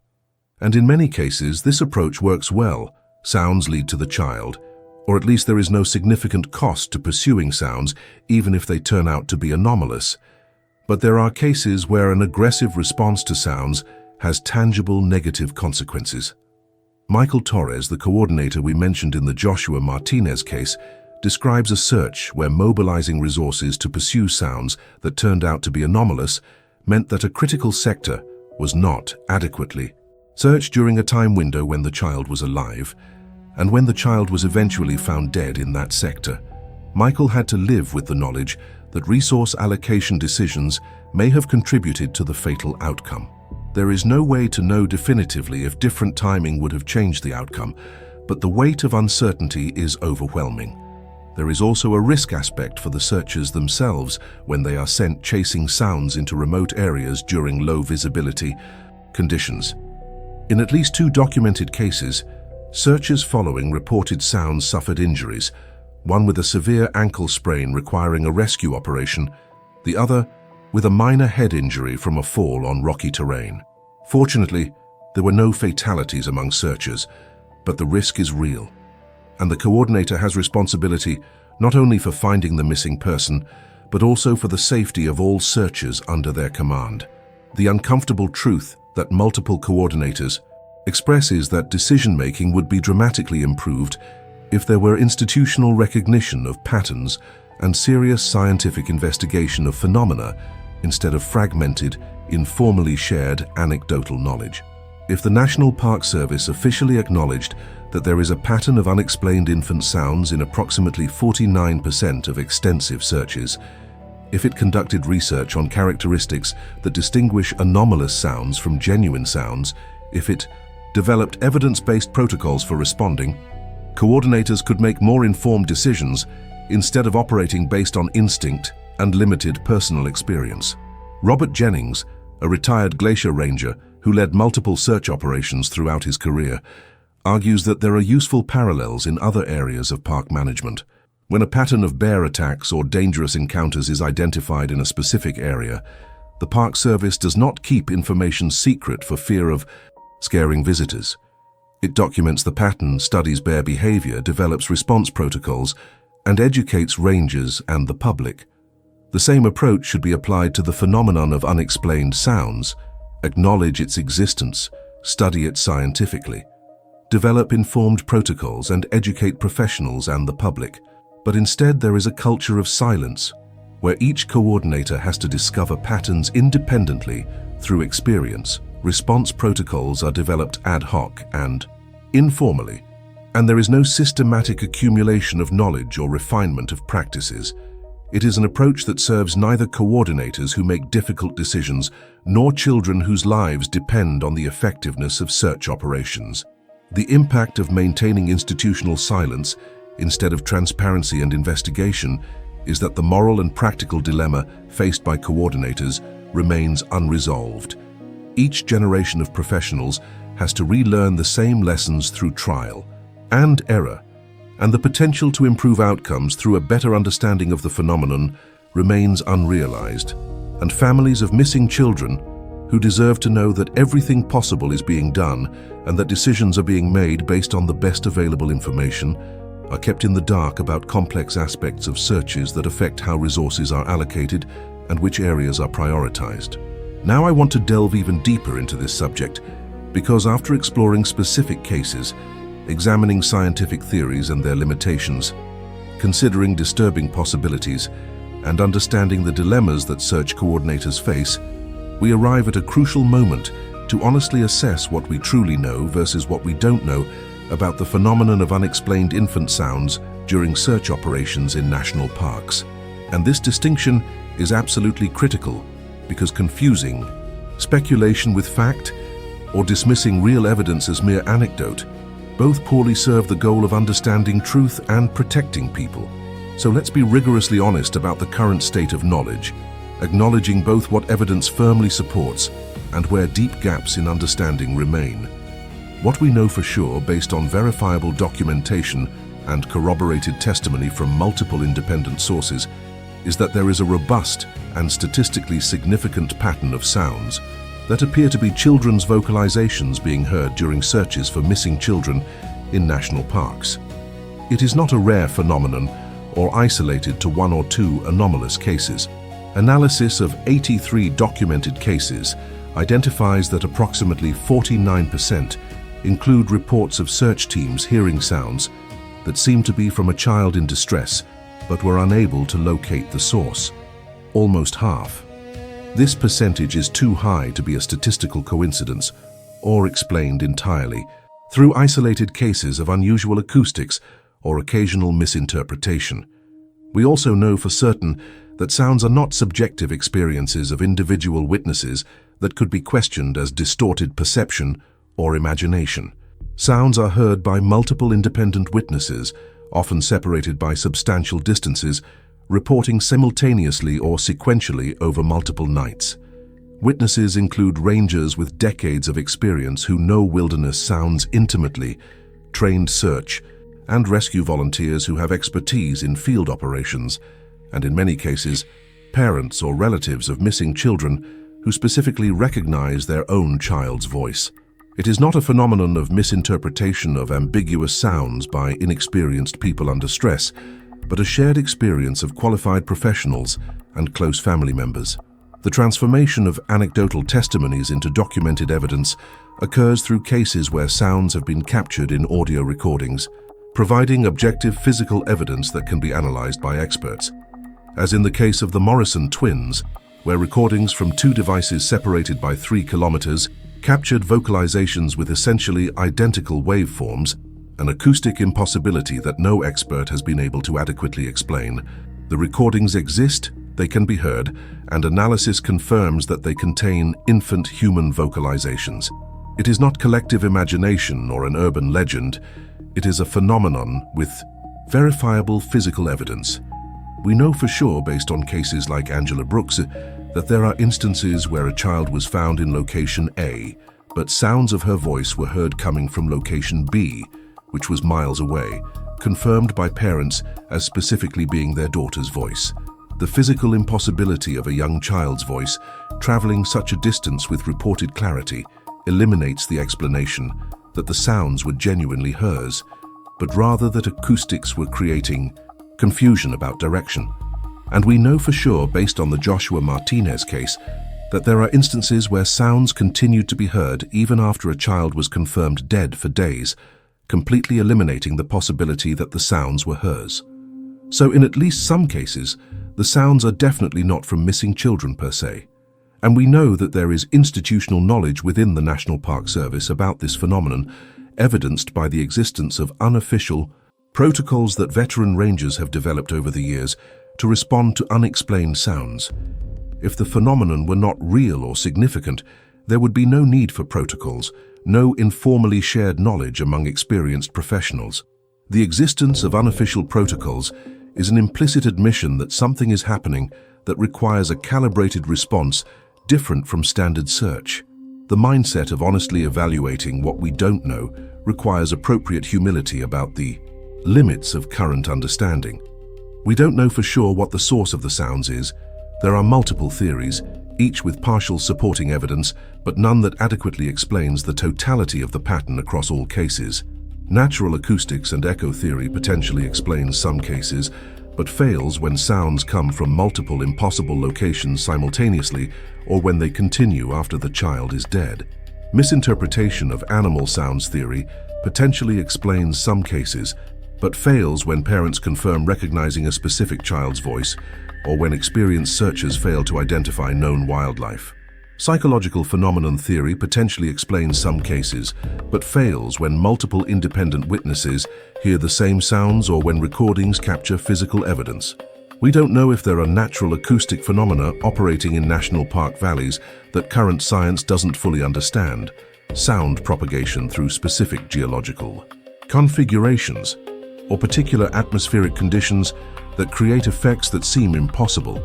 And in many cases, this approach works well. Sounds lead to the child, or at least there is no significant cost to pursuing sounds, even if they turn out to be anomalous. But there are cases where an aggressive response to sounds has tangible negative consequences. Michael Torres, the coordinator we mentioned in the Joshua Martinez case, describes a search where mobilizing resources to pursue sounds that turned out to be anomalous meant that a critical sector was not adequately searched during a time window when the child was alive, and when the child was eventually found dead in that sector. Michael had to live with the knowledge that resource allocation decisions may have contributed to the fatal outcome. There is no way to know definitively if different timing would have changed the outcome, but the weight of uncertainty is overwhelming. There is also a risk aspect for the searchers themselves when they are sent chasing sounds into remote areas during low visibility conditions. In at least 2 documented cases, searchers following reported sounds suffered injuries, one with a severe ankle sprain requiring a rescue operation, the other with a minor head injury from a fall on rocky terrain. Fortunately, there were no fatalities among searchers, but the risk is real, and the coordinator has responsibility not only for finding the missing person, but also for the safety of all searchers under their command. The uncomfortable truth that multiple coordinators expresses that decision-making would be dramatically improved if there were institutional recognition of patterns and serious scientific investigation of phenomena instead of fragmented, informally shared anecdotal knowledge. If the National Park Service officially acknowledged that there is a pattern of unexplained infant sounds in approximately 49% of extensive searches, if it conducted research on characteristics that distinguish anomalous sounds from genuine sounds, if it developed evidence-based protocols for responding, coordinators could make more informed decisions instead of operating based on instinct and limited personal experience. Robert Jennings, a retired glacier ranger who led multiple search operations throughout his career, argues that there are useful parallels in other areas of park management. When a pattern of bear attacks or dangerous encounters is identified in a specific area, the Park Service does not keep information secret for fear of scaring visitors. It documents the pattern, studies bear behavior, develops response protocols, and educates rangers and the public. The same approach should be applied to the phenomenon of unexplained sounds. Acknowledge its existence, study it scientifically, develop informed protocols, and educate professionals and the public. But instead there is a culture of silence, where each coordinator has to discover patterns independently through experience. Response protocols are developed ad hoc and informally, and there is no systematic accumulation of knowledge or refinement of practices. It is an approach that serves neither coordinators who make difficult decisions nor children whose lives depend on the effectiveness of search operations. The impact of maintaining institutional silence instead of transparency and investigation is that the moral and practical dilemma faced by coordinators remains unresolved. Each generation of professionals has to relearn the same lessons through trial and error, and the potential to improve outcomes through a better understanding of the phenomenon remains unrealized. And families of missing children, who deserve to know that everything possible is being done and that decisions are being made based on the best available information, are kept in the dark about complex aspects of searches that affect how resources are allocated and which areas are prioritized. Now I want to delve even deeper into this subject, because after exploring specific cases, examining scientific theories and their limitations, considering disturbing possibilities, and understanding the dilemmas that search coordinators face, we arrive at a crucial moment to honestly assess what we truly know versus what we don't know about the phenomenon of unexplained infant sounds during search operations in national parks. And this distinction is absolutely critical, because confusing speculation with fact or dismissing real evidence as mere anecdote both poorly serve the goal of understanding truth and protecting people. So let's be rigorously honest about the current state of knowledge, acknowledging both what evidence firmly supports and where deep gaps in understanding remain. What we know for sure, based on verifiable documentation and corroborated testimony from multiple independent sources, is that there is a robust and statistically significant pattern of sounds that appear to be children's vocalizations being heard during searches for missing children in national parks. It is not a rare phenomenon or isolated to one or two anomalous cases. Analysis of 83 documented cases identifies that approximately 49% include reports of search teams hearing sounds that seem to be from a child in distress but were unable to locate the source. Almost half. This percentage is too high to be a statistical coincidence or explained entirely through isolated cases of unusual acoustics or occasional misinterpretation. We also know for certain that sounds are not subjective experiences of individual witnesses that could be questioned as distorted perception or imagination. Sounds are heard by multiple independent witnesses, often separated by substantial distances, reporting simultaneously or sequentially over multiple nights. Witnesses include rangers with decades of experience who know wilderness sounds intimately, trained search and rescue volunteers who have expertise in field operations, and in many cases, parents or relatives of missing children who specifically recognize their own child's voice. It is not a phenomenon of misinterpretation of ambiguous sounds by inexperienced people under stress, but a shared experience of qualified professionals and close family members. The transformation of anecdotal testimonies into documented evidence occurs through cases where sounds have been captured in audio recordings, providing objective physical evidence that can be analyzed by experts. As in the case of the Morrison twins, where recordings from two devices separated by 3 kilometers captured vocalizations with essentially identical waveforms, an acoustic impossibility that no expert has been able to adequately explain. The recordings exist, they can be heard, and analysis confirms that they contain infant human vocalizations. It is not collective imagination or an urban legend. It is a phenomenon with verifiable physical evidence. We know for sure, based on cases like Angela Brooks, that there are instances where a child was found in location A, but sounds of her voice were heard coming from location B, which was miles away, confirmed by parents as specifically being their daughter's voice. The physical impossibility of a young child's voice traveling such a distance with reported clarity eliminates the explanation that the sounds were genuinely hers, but rather that acoustics were creating confusion about direction. And we know for sure, based on the Joshua Martinez case, that there are instances where sounds continued to be heard even after a child was confirmed dead for days, completely eliminating the possibility that the sounds were hers. So in at least some cases, the sounds are definitely not from missing children per se. And we know that there is institutional knowledge within the National Park Service about this phenomenon, evidenced by the existence of unofficial protocols that veteran rangers have developed over the years to respond to unexplained sounds. If the phenomenon were not real or significant, there would be no need for protocols, no informally shared knowledge among experienced professionals. The existence of unofficial protocols is an implicit admission that something is happening that requires a calibrated response different from standard search. The mindset of honestly evaluating what we don't know requires appropriate humility about the limits of current understanding. We don't know for sure what the source of the sounds is. There are multiple theories, each with partial supporting evidence, but none that adequately explains the totality of the pattern across all cases. Natural acoustics and echo theory potentially explains some cases, but fails when sounds come from multiple impossible locations simultaneously or when they continue after the child is dead. Misinterpretation of animal sounds theory potentially explains some cases, but fails when parents confirm recognizing a specific child's voice or when experienced searchers fail to identify known wildlife. Psychological phenomenon theory potentially explains some cases, but fails when multiple independent witnesses hear the same sounds or when recordings capture physical evidence. We don't know if there are natural acoustic phenomena operating in national park valleys that current science doesn't fully understand. Sound propagation through specific geological configurations or particular atmospheric conditions that create effects that seem impossible,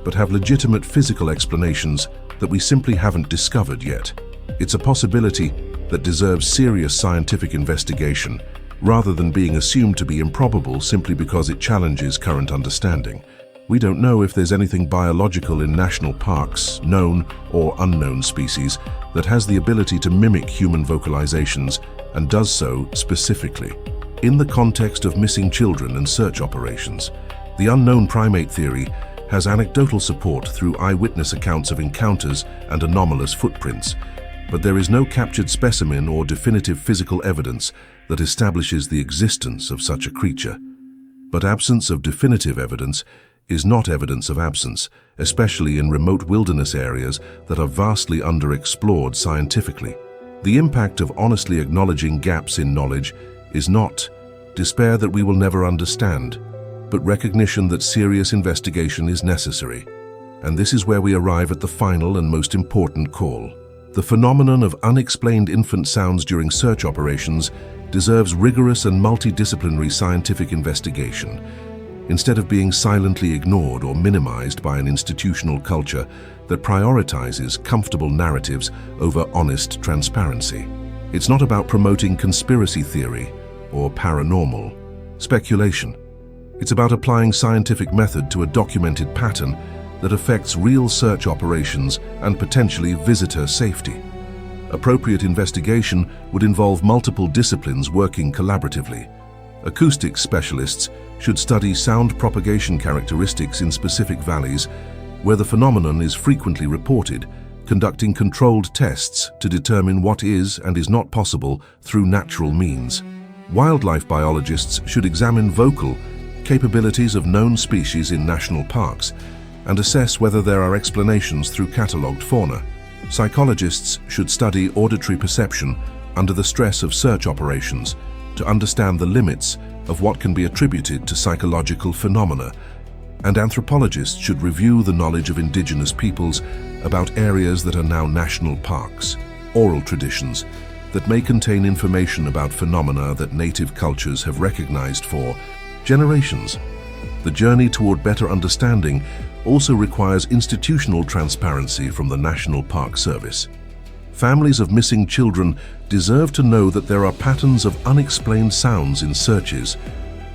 but have legitimate physical explanations that we simply haven't discovered yet. It's a possibility that deserves serious scientific investigation, rather than being assumed to be improbable simply because it challenges current understanding. We don't know if there's anything biological in national parks, known or unknown species, that has the ability to mimic human vocalizations and does so specifically. In the context of missing children and search operations, the unknown primate theory has anecdotal support through eyewitness accounts of encounters and anomalous footprints, but there is no captured specimen or definitive physical evidence that establishes the existence of such a creature. But absence of definitive evidence is not evidence of absence, especially in remote wilderness areas that are vastly underexplored scientifically. The impact of honestly acknowledging gaps in knowledge is not despair that we will never understand, but recognition that serious investigation is necessary. And this is where we arrive at the final and most important call. The phenomenon of unexplained infant sounds during search operations deserves rigorous and multidisciplinary scientific investigation. Instead of being silently ignored or minimized by an institutional culture that prioritizes comfortable narratives over honest transparency. It's not about promoting conspiracy theory or paranormal speculation. It's about applying scientific method to a documented pattern that affects real search operations and potentially visitor safety. Appropriate investigation would involve multiple disciplines working collaboratively. Acoustics specialists should study sound propagation characteristics in specific valleys where the phenomenon is frequently reported, conducting controlled tests to determine what is and is not possible through natural means. Wildlife biologists should examine vocal capabilities of known species in national parks and assess whether there are explanations through catalogued fauna. Psychologists should study auditory perception under the stress of search operations to understand the limits of what can be attributed to psychological phenomena, and anthropologists should review the knowledge of indigenous peoples about areas that are now national parks. oral traditions that may contain information about phenomena that native cultures have recognized for generations. The journey toward better understanding also requires institutional transparency from the National Park Service. Families of missing children deserve to know that there are patterns of unexplained sounds in searches,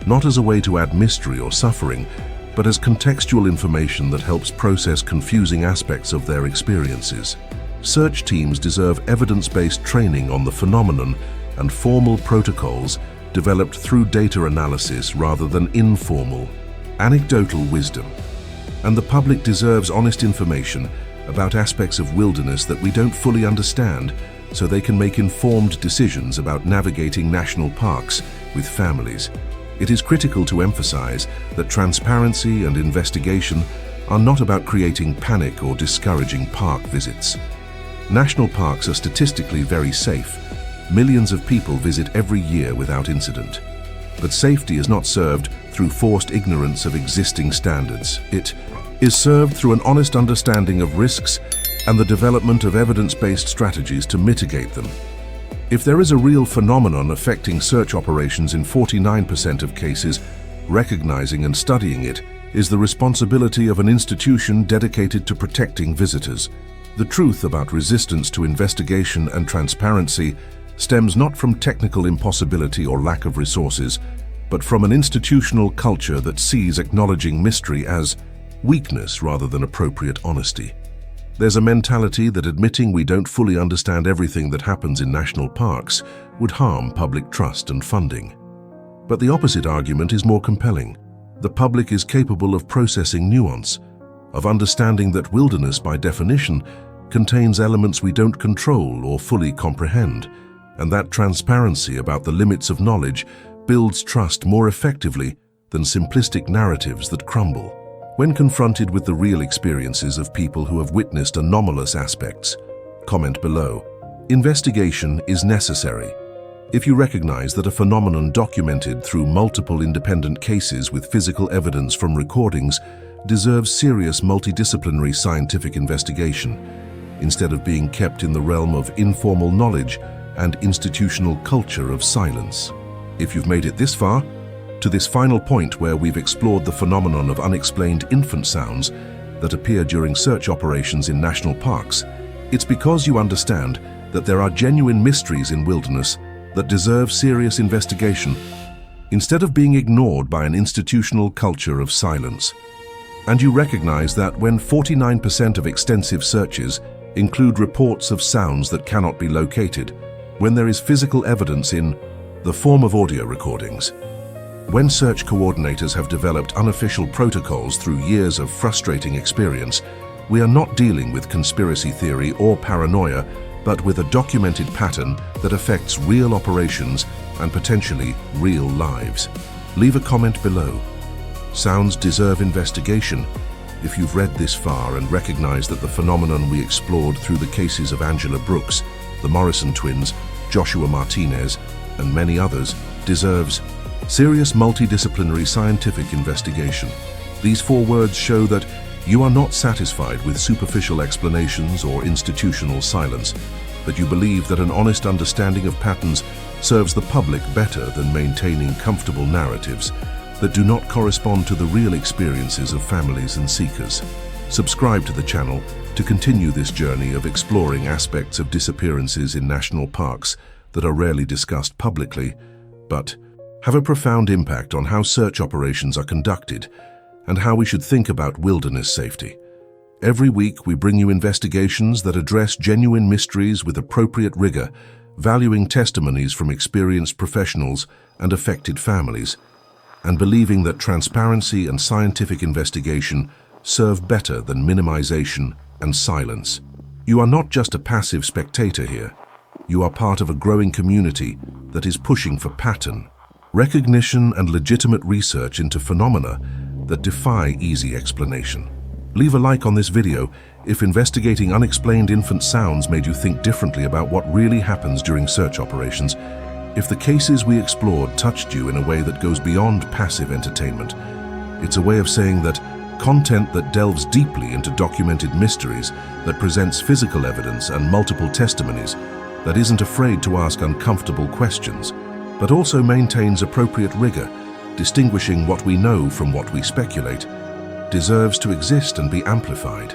not as a way to add mystery or suffering, but as contextual information that helps process confusing aspects of their experiences. Search teams deserve evidence-based training on the phenomenon and formal protocols developed through data analysis rather than informal, anecdotal wisdom. And the public deserves honest information about aspects of wilderness that we don't fully understand, so they can make informed decisions about navigating national parks with families. It is critical to emphasize that transparency and investigation are not about creating panic or discouraging park visits. National parks are statistically very safe. Millions of people visit every year without incident. But safety is not served through forced ignorance of existing standards. It is served through an honest understanding of risks and the development of evidence-based strategies to mitigate them. If there is a real phenomenon affecting search operations in 49% of cases, recognizing and studying it is the responsibility of an institution dedicated to protecting visitors. The truth about resistance to investigation and transparency stems not from technical impossibility or lack of resources, but from an institutional culture that sees acknowledging mystery as weakness rather than appropriate honesty. There's a mentality that admitting we don't fully understand everything that happens in national parks would harm public trust and funding. But the opposite argument is more compelling. The public is capable of processing nuance, of understanding that wilderness, by definition, contains elements we don't control or fully comprehend, and that transparency about the limits of knowledge builds trust more effectively than simplistic narratives that crumble. When confronted with the real experiences of people who have witnessed anomalous aspects, comment below. Investigation is necessary. If you recognize that a phenomenon documented through multiple independent cases with physical evidence from recordings deserves serious multidisciplinary scientific investigation, instead of being kept in the realm of informal knowledge and institutional culture of silence. If you've made it this far, to this final point where we've explored the phenomenon of unexplained infant sounds that appear during search operations in national parks, it's because you understand that there are genuine mysteries in wilderness that deserve serious investigation, instead of being ignored by an institutional culture of silence. And you recognize that when 49% of extensive searches include reports of sounds that cannot be located, when there is physical evidence in the form of audio recordings, when search coordinators have developed unofficial protocols through years of frustrating experience, we are not dealing with conspiracy theory or paranoia, but with a documented pattern that affects real operations and potentially real lives. Leave a comment below. Sounds deserve investigation. If you've read this far and recognize that the phenomenon we explored through the cases of Angela Brooks, the Morrison twins, Joshua Martinez, and many others deserves serious multidisciplinary scientific investigation. These 4 words show that you are not satisfied with superficial explanations or institutional silence, that you believe that an honest understanding of patterns serves the public better than maintaining comfortable narratives that do not correspond to the real experiences of families and seekers. Subscribe to the channel to continue this journey of exploring aspects of disappearances in national parks that are rarely discussed publicly, but have a profound impact on how search operations are conducted and how we should think about wilderness safety. Every week we bring you investigations that address genuine mysteries with appropriate rigor, valuing testimonies from experienced professionals and affected families, and believing that transparency and scientific investigation serve better than minimization and silence. You are not just a passive spectator here. You are part of a growing community that is pushing for pattern, recognition, and legitimate research into phenomena that defy easy explanation. Leave a like on this video if investigating unexplained infant sounds made you think differently about what really happens during search operations. If the cases we explored touched you in a way that goes beyond passive entertainment, it's a way of saying that Content that delves deeply into documented mysteries, that presents physical evidence and multiple testimonies, that isn't afraid to ask uncomfortable questions, but also maintains appropriate rigor, distinguishing what we know from what we speculate, deserves to exist and be amplified.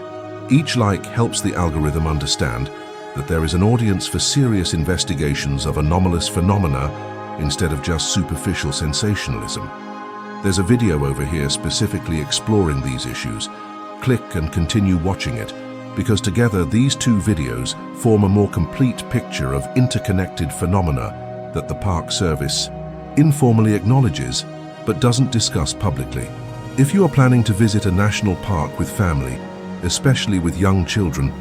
Each like helps the algorithm understand that there is an audience for serious investigations of anomalous phenomena instead of just superficial sensationalism. There's a video over here specifically exploring these issues. Click and continue watching it, because together these two videos form a more complete picture of interconnected phenomena that the Park Service informally acknowledges but doesn't discuss publicly. If you are planning to visit a national park with family, especially with young children,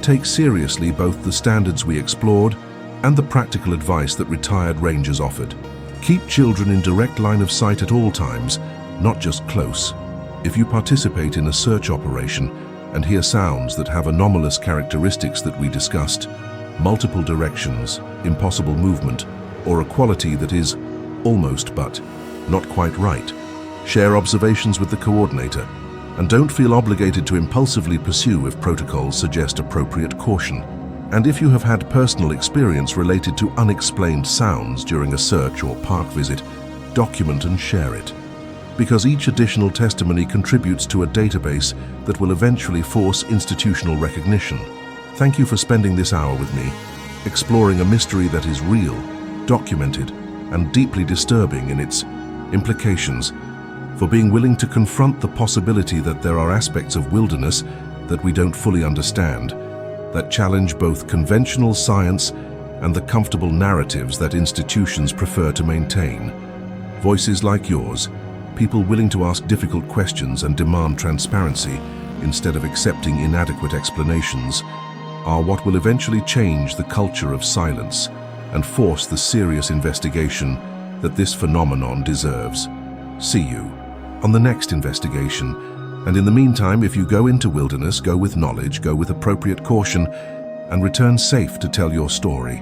take seriously both the standards we explored and the practical advice that retired rangers offered. Keep children in direct line of sight at all times, not just close. If you participate in a search operation and hear sounds that have anomalous characteristics that we discussed, multiple directions, impossible movement, or a quality that is almost but not quite right, share observations with the coordinator, and don't feel obligated to impulsively pursue if protocols suggest appropriate caution. And if you have had personal experience related to unexplained sounds during a search or park visit, document and share it, because each additional testimony contributes to a database that will eventually force institutional recognition. Thank you for spending this hour with me, exploring a mystery that is real, documented, and deeply disturbing in its implications, for being willing to confront the possibility that there are aspects of wilderness that we don't fully understand, that challenge both conventional science and the comfortable narratives that institutions prefer to maintain. Voices like yours, people willing to ask difficult questions and demand transparency instead of accepting inadequate explanations, are what will eventually change the culture of silence and force the serious investigation that this phenomenon deserves. See you on the next investigation. And in the meantime, if you go into wilderness, go with knowledge, go with appropriate caution, and return safe to tell your story.